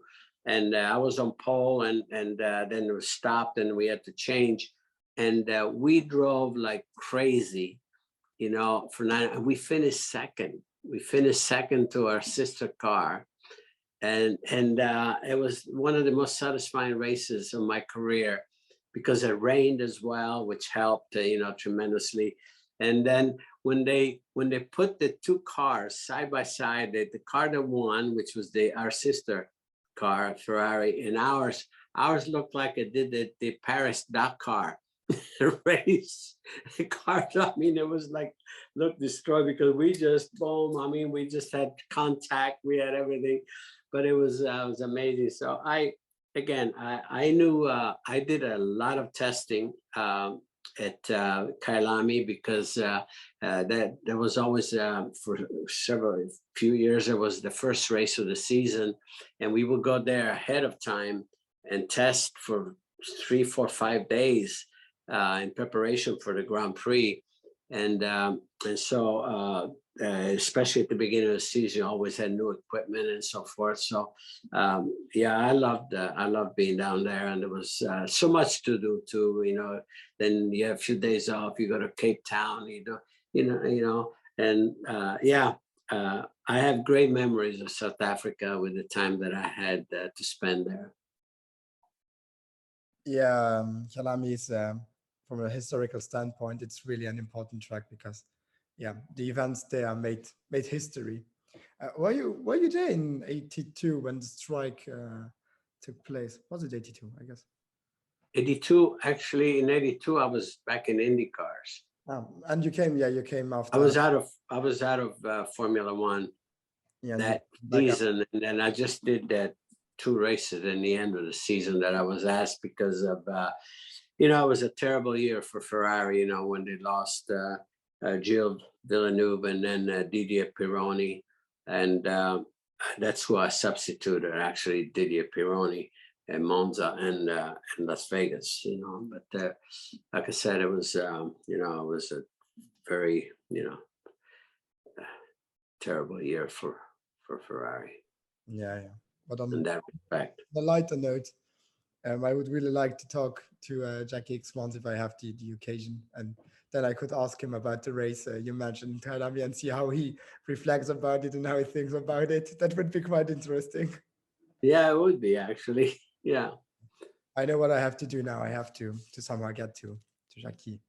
and I was on pole, and then it was stopped, and we had to change. And we drove like crazy, for 9, and we finished second. We finished second to our sister car. And it was one of the most satisfying races of my career, because it rained as well, which helped, tremendously. And then when they put the two cars side by side, the car that won, which was our sister car, Ferrari, and ours looked like it did the Paris-Dakar race. The car, I mean, it was like, look, destroyed, because we just, boom, I mean, we just had contact, we had everything. But it was amazing. So I knew I did a lot of testing at Kyalami, because that was always for few years, it was the first race of the season, and we would go there ahead of time and test for 3, 4, 5 days in preparation for the Grand Prix. And so especially at the beginning of the season, you always had new equipment and so forth. So yeah, I loved being down there, and there was so much to do too. Then you have a few days off, you go to Cape Town, and I have great memories of South Africa with the time that I had to spend there. Yeah, Kyalami is from a historical standpoint, it's really an important track because, yeah, the events there made history. Were you there in '82 when the strike took place? Was it '82? I guess. 82, actually, in 82, I was back in IndyCars. And you came, yeah, you came I after. was out of Formula One Yeah, that season, and then I just did that 2 races in the end of the season that I was asked because of, it was a terrible year for Ferrari, when they lost Gilles Villeneuve and then Didier Pironi. And that's who I substituted, actually, Didier Pironi in Monza and Las Vegas, But like I said, it was, it was a very, terrible year for Ferrari. Yeah. But on in that respect. the lighter note, I would really like to talk to Jackie X once if I have the occasion, and then I could ask him about the race you mentioned, Thailand, and see how he reflects about it and how he thinks about it. That would be quite interesting. Yeah, it would be actually. Yeah. I know what I have to do now. I have to somehow get to Jackie.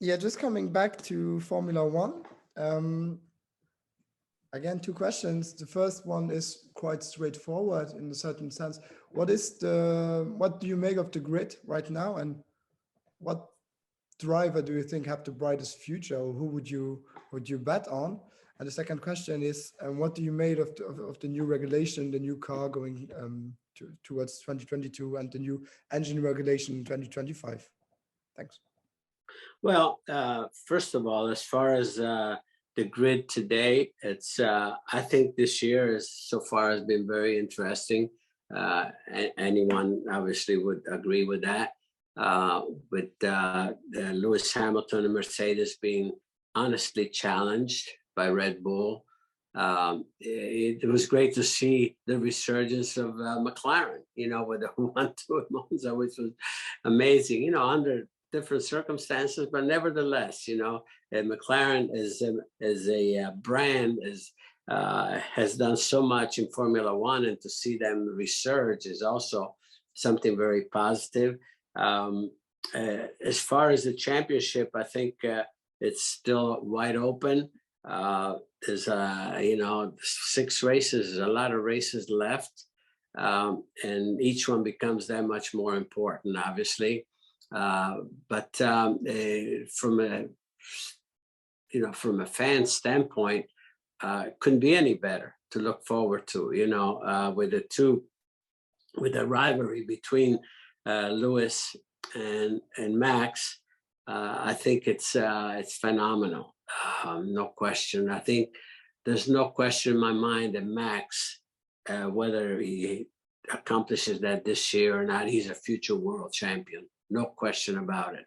Yeah, just coming back to Formula One. Again, 2 questions. The first one is quite straightforward in a certain sense. What do you make of the grid right now, and what driver do you think have the brightest future, or who would you bet on? And the second question is, what do you make of the new regulation, the new car going towards 2022, and the new engine regulation in 2025? Thanks. Well, first of all, as far as the grid today, it's I think this year so far has been very interesting. Anyone obviously would agree with that. With Lewis Hamilton and Mercedes being honestly challenged by Red Bull. It was great to see the resurgence of McClaren, with the 1-2 at Monza, which was amazing, under different circumstances, but nevertheless, McClaren as a brand has done so much in Formula One, and to see them resurge is also something very positive. As far as the championship, I think it's still wide open. There's 6 races, there's a lot of races left, and each one becomes that much more important, obviously. But from a fan standpoint, it couldn't be any better to look forward to. With the rivalry between Lewis and Max, I think it's phenomenal. No question. I think there's no question in my mind that Max, whether he accomplishes that this year or not, he's a future world champion. No question about it.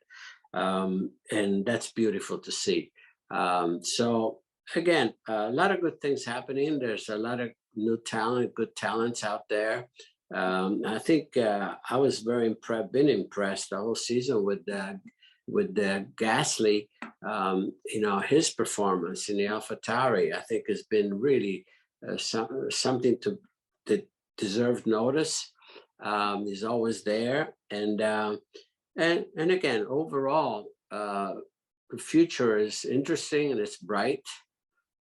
And that's beautiful to see. So again, a lot of good things happening. There's a lot of new talent, good talents out there. I think I was been impressed the whole season with Gasly. His performance in the AlphaTauri, I think, has been really something that deserved notice. He's always there, and again, overall, the future is interesting and it's bright.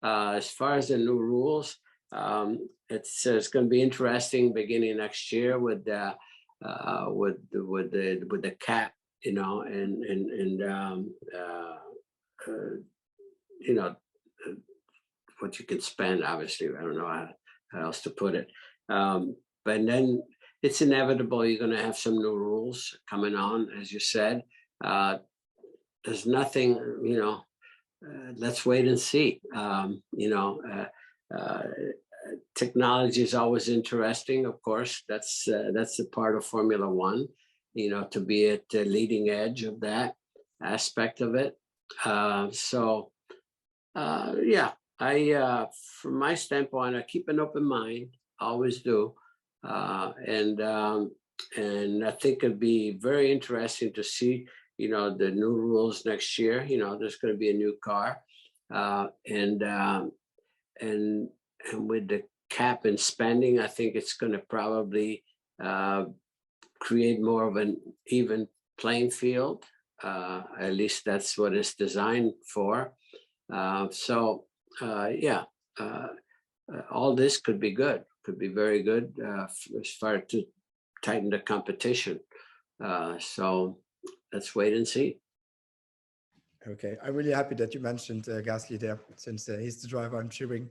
As far as the new rules, it's going to be interesting beginning next year with the cap, what you can spend. Obviously, I don't know how else to put it. But then it's inevitable you're going to have some new rules coming on, as you said. There's nothing, let's wait and see. Technology is always interesting, of course. That's the part of Formula One, to be at the leading edge of that aspect of it. From my standpoint, I keep an open mind, always do. And I think it'd be very interesting to see, the new rules next year. There's going to be a new car, and with the cap in spending. I think it's going to probably create more of an even playing field. At least that's what it's designed for. All this could be good, could be very good as far to tighten the competition. So let's wait and see. Okay, I'm really happy that you mentioned Gasly there, since he's the driver I'm cheering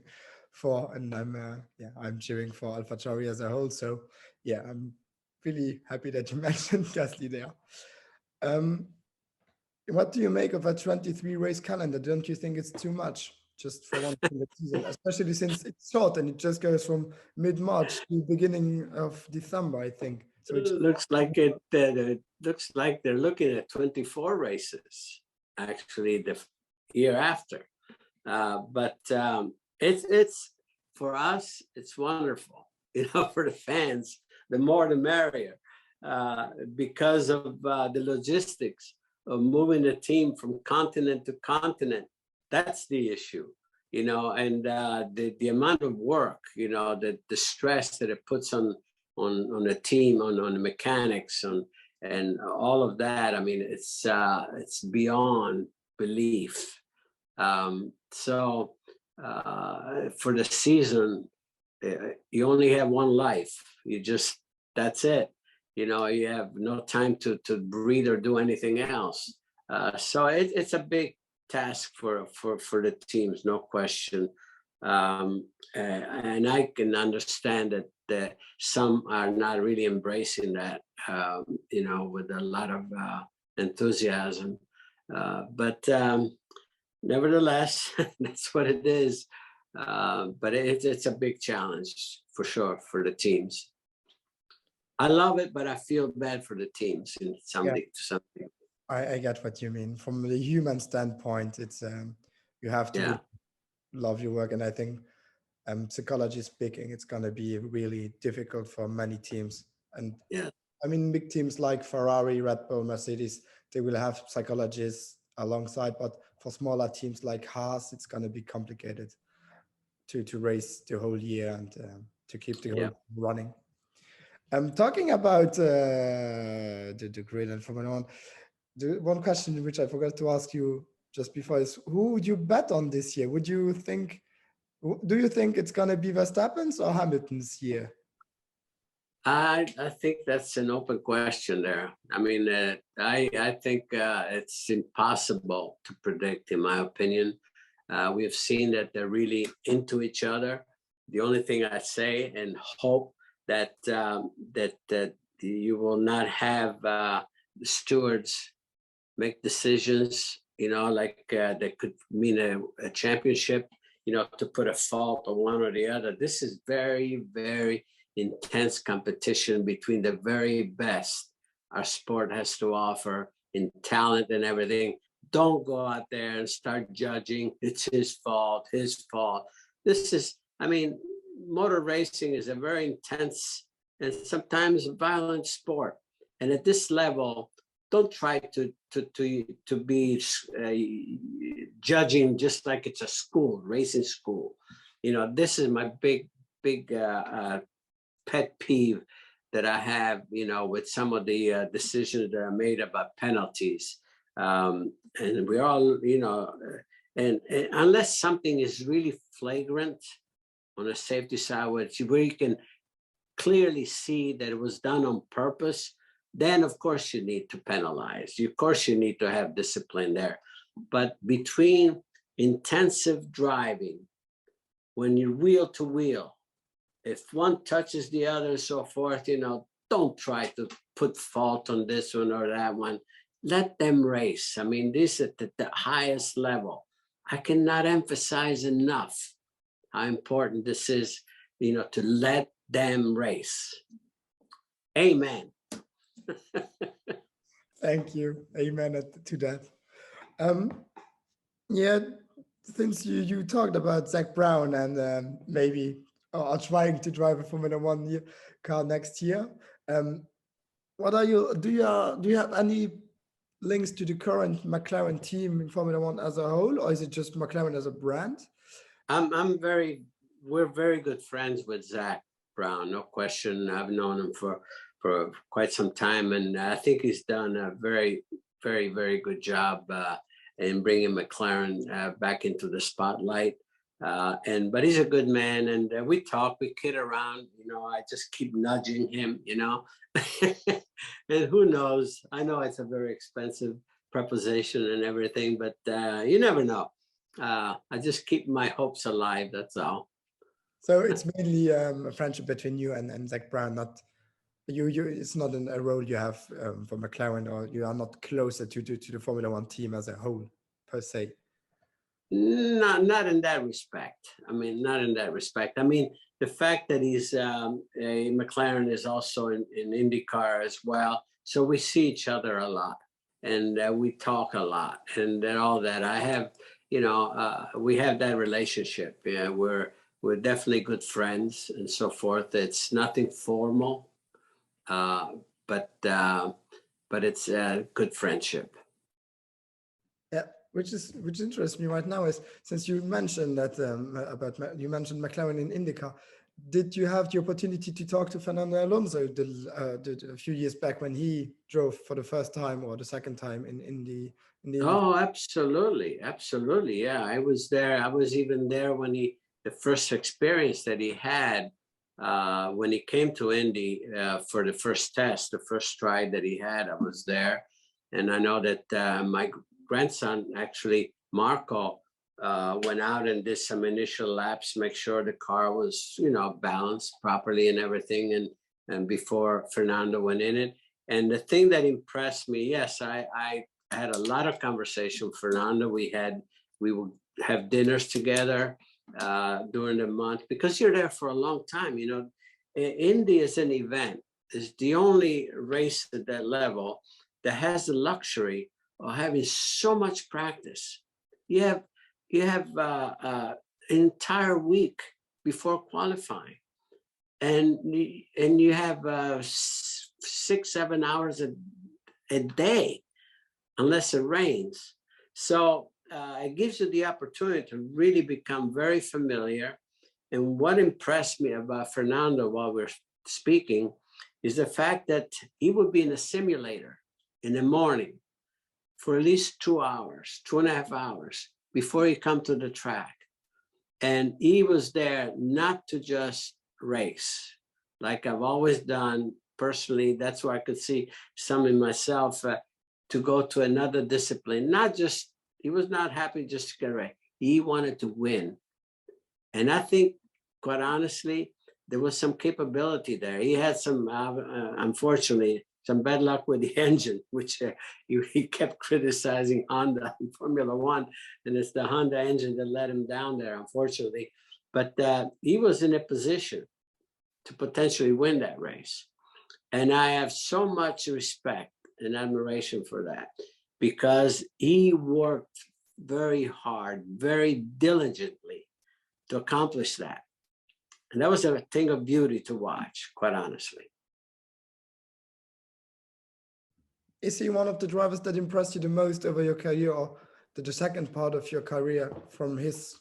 for, and I'm cheering for AlphaTauri as a whole. So yeah, I'm really happy that you mentioned Gasly there. What do you make of a 23 race calendar? Don't you think it's too much just for one single season, especially since it's short and it just goes from mid-March to beginning of December, I think. So it looks like it looks like they're looking at 24 races actually the year after. But it's for us, it's wonderful. For the fans, the more the merrier, because of the logistics of moving the team from continent to continent. That's the issue, and the amount of work, the stress that it puts on the team, on the mechanics, and all of that. I mean, it's beyond belief. So for the season, you only have one life. That's it. You have no time to breathe or do anything else. So it's a big task for the teams, no question. And I can understand that some are not really embracing that, with a lot of enthusiasm. But nevertheless, that's what it is. But it's a big challenge for sure for the teams. I love it, but I feel bad for the teams to something. I get what you mean. From the human standpoint, it's you have to really love your work, and I think psychology speaking, it's going to be really difficult for many teams. And I mean, big teams like Ferrari, Red Bull, Mercedes, they will have psychologists alongside, but for smaller teams like Haas, it's going to be complicated to race the whole year and to keep the whole running. Talking about the grid and Formula One, the one question which I forgot to ask you just before is, who would you bet on this year? Do you think it's going to be Verstappen's or Hamilton's year? I think that's an open question there. I mean, I think it's impossible to predict, in my opinion. We have seen that they're really into each other. The only thing I say and hope that you will not have the stewards make decisions, like that could mean a championship, to put a fault on one or the other. This is very, very intense competition between the very best our sport has to offer in talent and everything. Don't go out there and start judging. It's his fault. Motor racing is a very intense and sometimes violent sport. And at this level, don't try to be judging just like it's a school, racing school. This is my big pet peeve that I have, with some of the decisions that are made about penalties. And we're all, and unless something is really flagrant on a safety side, where you can clearly see that it was done on purpose, then of course you need to penalize. Of course you need to have discipline there. But between intensive driving, when you're wheel to wheel, if one touches the other and so forth, don't try to put fault on this one or that one. Let them race. I mean, this is at the highest level. I cannot emphasize enough how important this is, to let them race. Amen. Thank you. Amen to that. Since you talked about Zach Brown and maybe trying to drive a Formula One car next year, do you have any links to the current McLaren team in Formula One as a whole, or is it just McLaren as a brand? I'm very, we're very good friends with Zach Brown, no question. I've known him for quite some time, and I think he's done a very, very, very good job in bringing McClaren back into the spotlight. But he's a good man, and we talk, we kid around. I just keep nudging him, and who knows? I know it's a very expensive proposition and everything, but you never know. I just keep my hopes alive. That's all. So it's mainly a friendship between you and Zach Brown, not you. It's not a role you have for McLaren, or you are not closer to the Formula One team as a whole, per se. Not in that respect. I mean, not in that respect. I mean, the fact that he's a McLaren is also in IndyCar as well, so we see each other a lot, and we talk a lot, and all that. I have, we have that relationship. Yeah, we're definitely good friends and so forth. It's nothing formal, but it's a good friendship. Yeah, which interests me right now is, since you mentioned that you mentioned McLaren in IndyCar, did you have the opportunity to talk to Fernando Alonso a few years back when he drove for the first time or the second time in the Oh, absolutely, absolutely. Yeah, I was there. I was even there when the first experience that he had when he came to Indy for the first test, the first stride that he had. I was there, and I know that my grandson, actually Marco, went out and did some initial laps, make sure the car was balanced properly and everything, and before Fernando went in it. And the thing that impressed me, yes, I had a lot of conversation with Fernando. We would have dinners together during the month, because you're there for a long time. Indy is an event. It's the only race at that level that has the luxury of having so much practice. You have an entire week before qualifying, and you have 6-7 hours a day, unless it rains. So it gives you the opportunity to really become very familiar. And what impressed me about Fernando while we're speaking is the fact that he would be in a simulator in the morning for at least 2 hours, 2.5 hours before he come to the track. And he was there not to just race, like I've always done personally. That's where I could see some in myself, to go to another discipline. He was not happy just to get right. He wanted to win. And I think, quite honestly, there was some capability there. He had some, unfortunately, some bad luck with the engine, which he kept criticizing Honda in Formula One. And it's the Honda engine that let him down there, unfortunately. But he was in a position to potentially win that race. And I have so much respect and admiration for that, because he worked very hard, very diligently to accomplish that. And that was a thing of beauty to watch, quite honestly. Is he one of the drivers that impressed you the most over your career, or the second part of your career, from his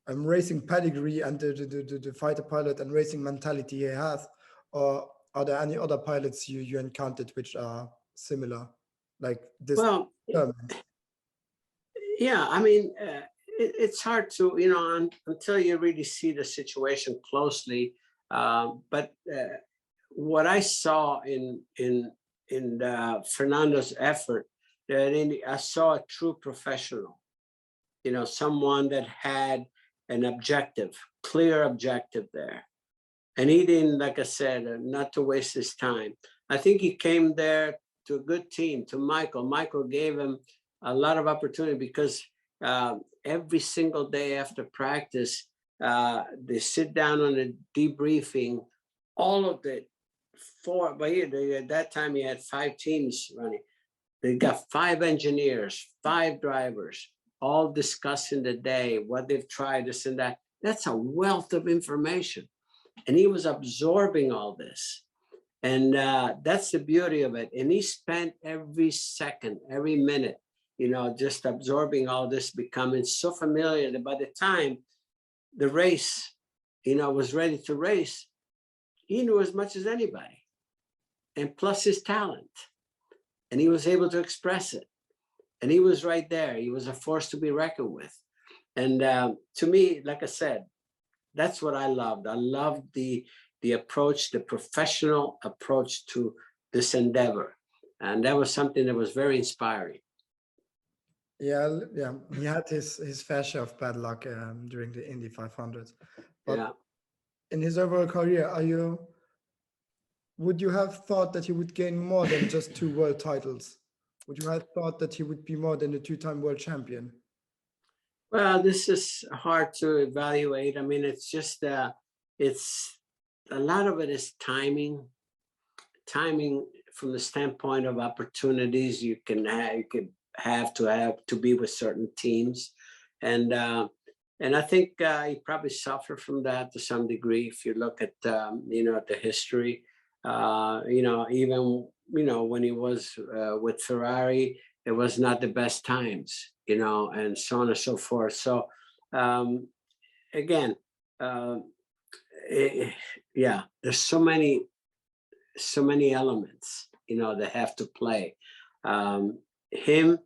racing pedigree and the fighter pilot and racing mentality he has? Or are there any other pilots you encountered which are similar, like this? Well, yeah, I mean, it's hard to, until you really see the situation closely. But what I saw in Fernando's effort, I saw a true professional, someone that had an objective, clear objective there. And he didn't, like I said, not to waste his time. I think he came there to a good team, to Michael. Michael gave him a lot of opportunity, because every single day after practice, they sit down on a debriefing, all of the four, but at that time he had 5 teams running. They got 5 engineers, 5 drivers, all discussing the day, what they've tried, this and that. That's a wealth of information. And he was absorbing all this. And that's the beauty of it. And he spent every second, every minute, just absorbing all this, becoming so familiar that by the time the race was ready to race, he knew as much as anybody, and plus his talent, and he was able to express it, and he was right there. He was a force to be reckoned with. And to me, like I said, that's what I loved. I loved the approach, the professional approach to this endeavor, and that was something that was very inspiring. Yeah, yeah, he had his fair share of bad luck during the Indy 500, but Yeah. in his overall career, would you have thought that he would gain more than just 2 world titles? Would you have thought that he would be more than a 2-time world champion? Well, this is hard to evaluate. I mean, it's just it's a lot of it is timing from the standpoint of opportunities you can have to be with certain teams, and I think he probably suffered from that to some degree. If you look at the history, even when he was with Ferrari, it was not the best times, and so on and so forth. So again, yeah, there's so many elements, that have to play. Him,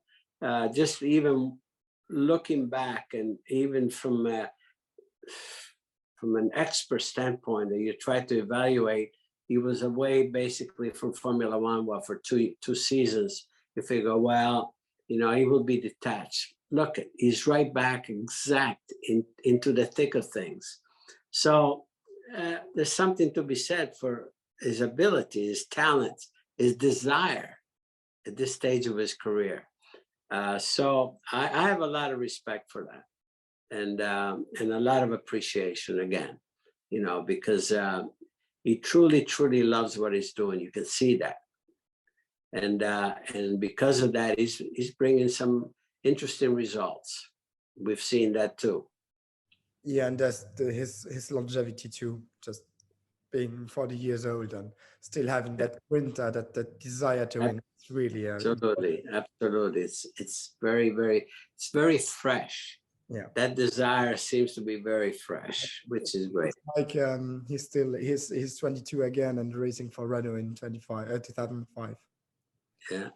just even looking back, and even from an expert standpoint, that you try to evaluate, he was away basically from Formula One, for two seasons. You figure, well, he will be detached. Look, he's right back into the thick of things. So there's something to be said for his ability, his talent, his desire at this stage of his career. So I have a lot of respect for that, and a lot of appreciation again, because he truly loves what he's doing. You can see that, and because of that, he's bringing some interesting results. We've seen that too. Yeah, and that's his longevity too. Just being 40 years old and still having that winter, that desire to win. It's really absolutely. It's very fresh. Yeah, that desire seems to be very fresh, which is great. Like he's 22 again and racing for Renault in 2005. Yeah.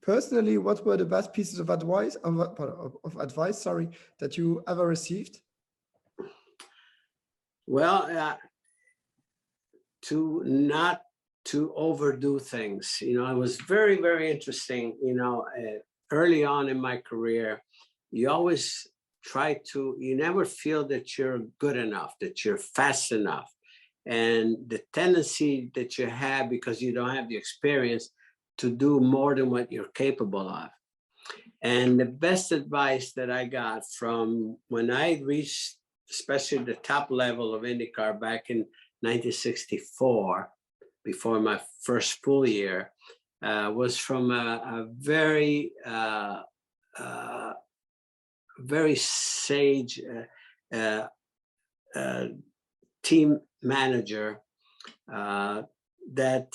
Personally, what were the best pieces of advice that you ever received? Well, to not to overdo things. It was very, very interesting. Early on in my career, you always you never feel that you're good enough, that you're fast enough. And the tendency that you have, because you don't have the experience, to do more than what you're capable of. And the best advice that I got from when I reached, especially the top level of IndyCar back in 1964, before my first full year, was from a very, very sage team manager that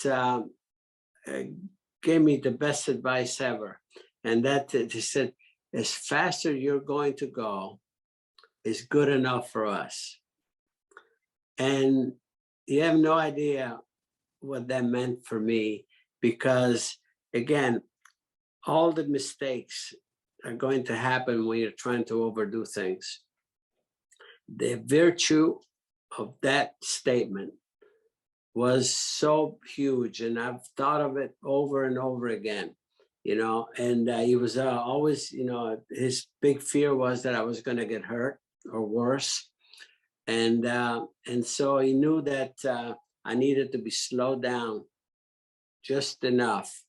gave me the best advice ever. And that he said, as faster you're going to go is good enough for us. And you have no idea what that meant for me, because again, all the mistakes are going to happen when you're trying to overdo things. The virtue of that statement was so huge, and I've thought of it over and over again, and he was always, his big fear was that I was going to get hurt or worse. And so he knew that I needed to be slowed down just enough.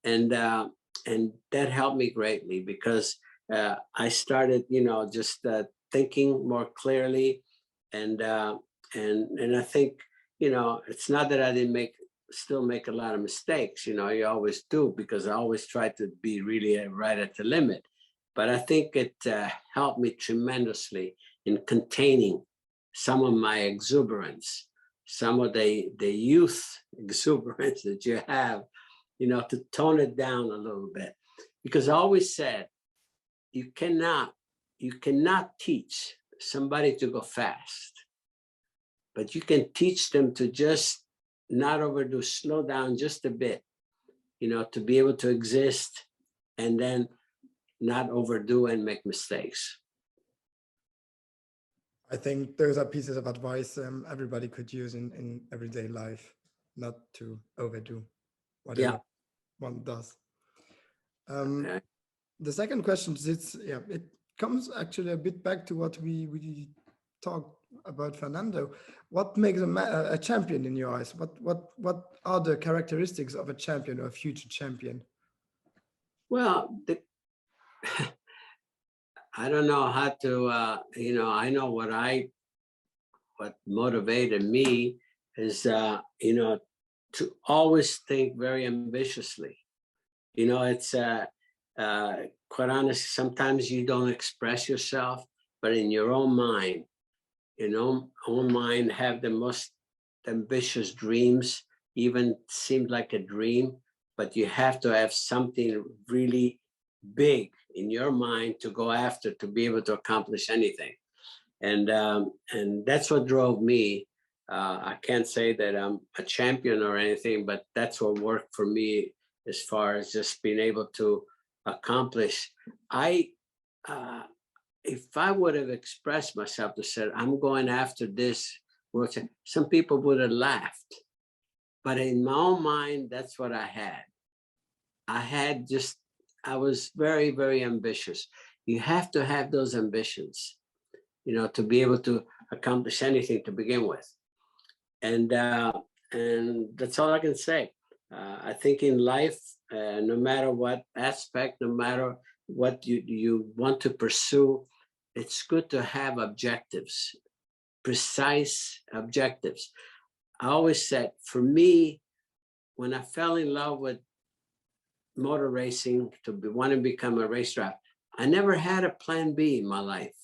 And that helped me greatly, because I started, just thinking more clearly. And I think, it's not that I didn't still make a lot of mistakes. You always do, because I always try to be really right at the limit. But I think it helped me tremendously in containing some of my exuberance, some of the youth exuberance that you have, to tone it down a little bit. Because I always said, you cannot teach somebody to go fast, but you can teach them to just not overdo, slow down just a bit, you know, to be able to exist and then not overdo and make mistakes. I think those are pieces of advice everybody could use in everyday life, not to overdo whatever one does. Okay. The second question is, it comes actually a bit back to what we talked about Fernando. What makes a champion in your eyes? What are the characteristics of a champion or a future champion? Well, I don't know how to, you know, I know what motivated me is, you know, to always think very ambitiously. You know, it's quite honest, sometimes you don't express yourself, but in your own mind, have the most ambitious dreams, even seemed like a dream, but you have to have something really big in your mind to go after to be able to accomplish anything. And that's what drove me. I can't say that I'm a champion or anything, but that's what worked for me as far as just being able to accomplish. If I would have expressed myself to say, I'm going after this, some people would have laughed. But in my own mind, that's what I had. I was very, very ambitious. You have to have those ambitions, you know, to be able to accomplish anything to begin with. And that's all I can say. I think in life, no matter what aspect, no matter what you want to pursue, it's good to have objectives, precise objectives. I always said, for me, when I fell in love with motor racing want to become a race driver, I never had a plan B in my life.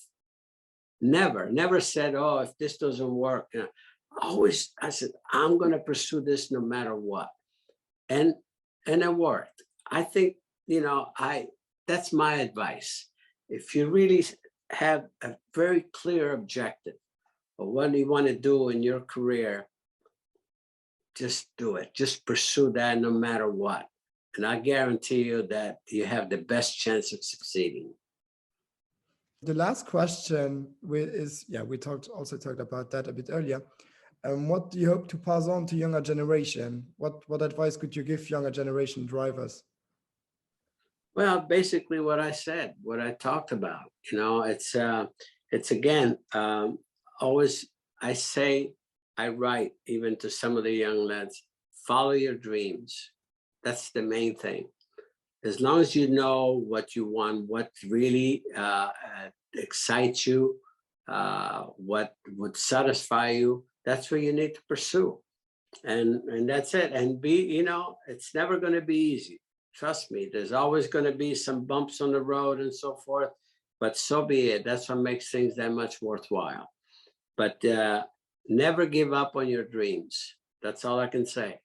Never said, oh, if this doesn't work, you know, always I said, I'm going to pursue this no matter what. And it worked. I think, you know, that's my advice. If you really have a very clear objective of what you want to do in your career, just do it. Just pursue that no matter what. And I guarantee you that you have the best chance of succeeding. The last question is, we also talked about that a bit earlier. What do you hope to pass on to younger generation? What advice could you give younger generation drivers? Well, basically what I said, what I talked about, you know, it's again, always I write even to some of the young lads, follow your dreams. That's the main thing. As long as you know what you want, what really excites you, what would satisfy you, that's what you need to pursue. And that's it. And you know, it's never going to be easy. Trust me, there's always going to be some bumps on the road and so forth, but so be it. That's what makes things that much worthwhile. But never give up on your dreams. That's all I can say.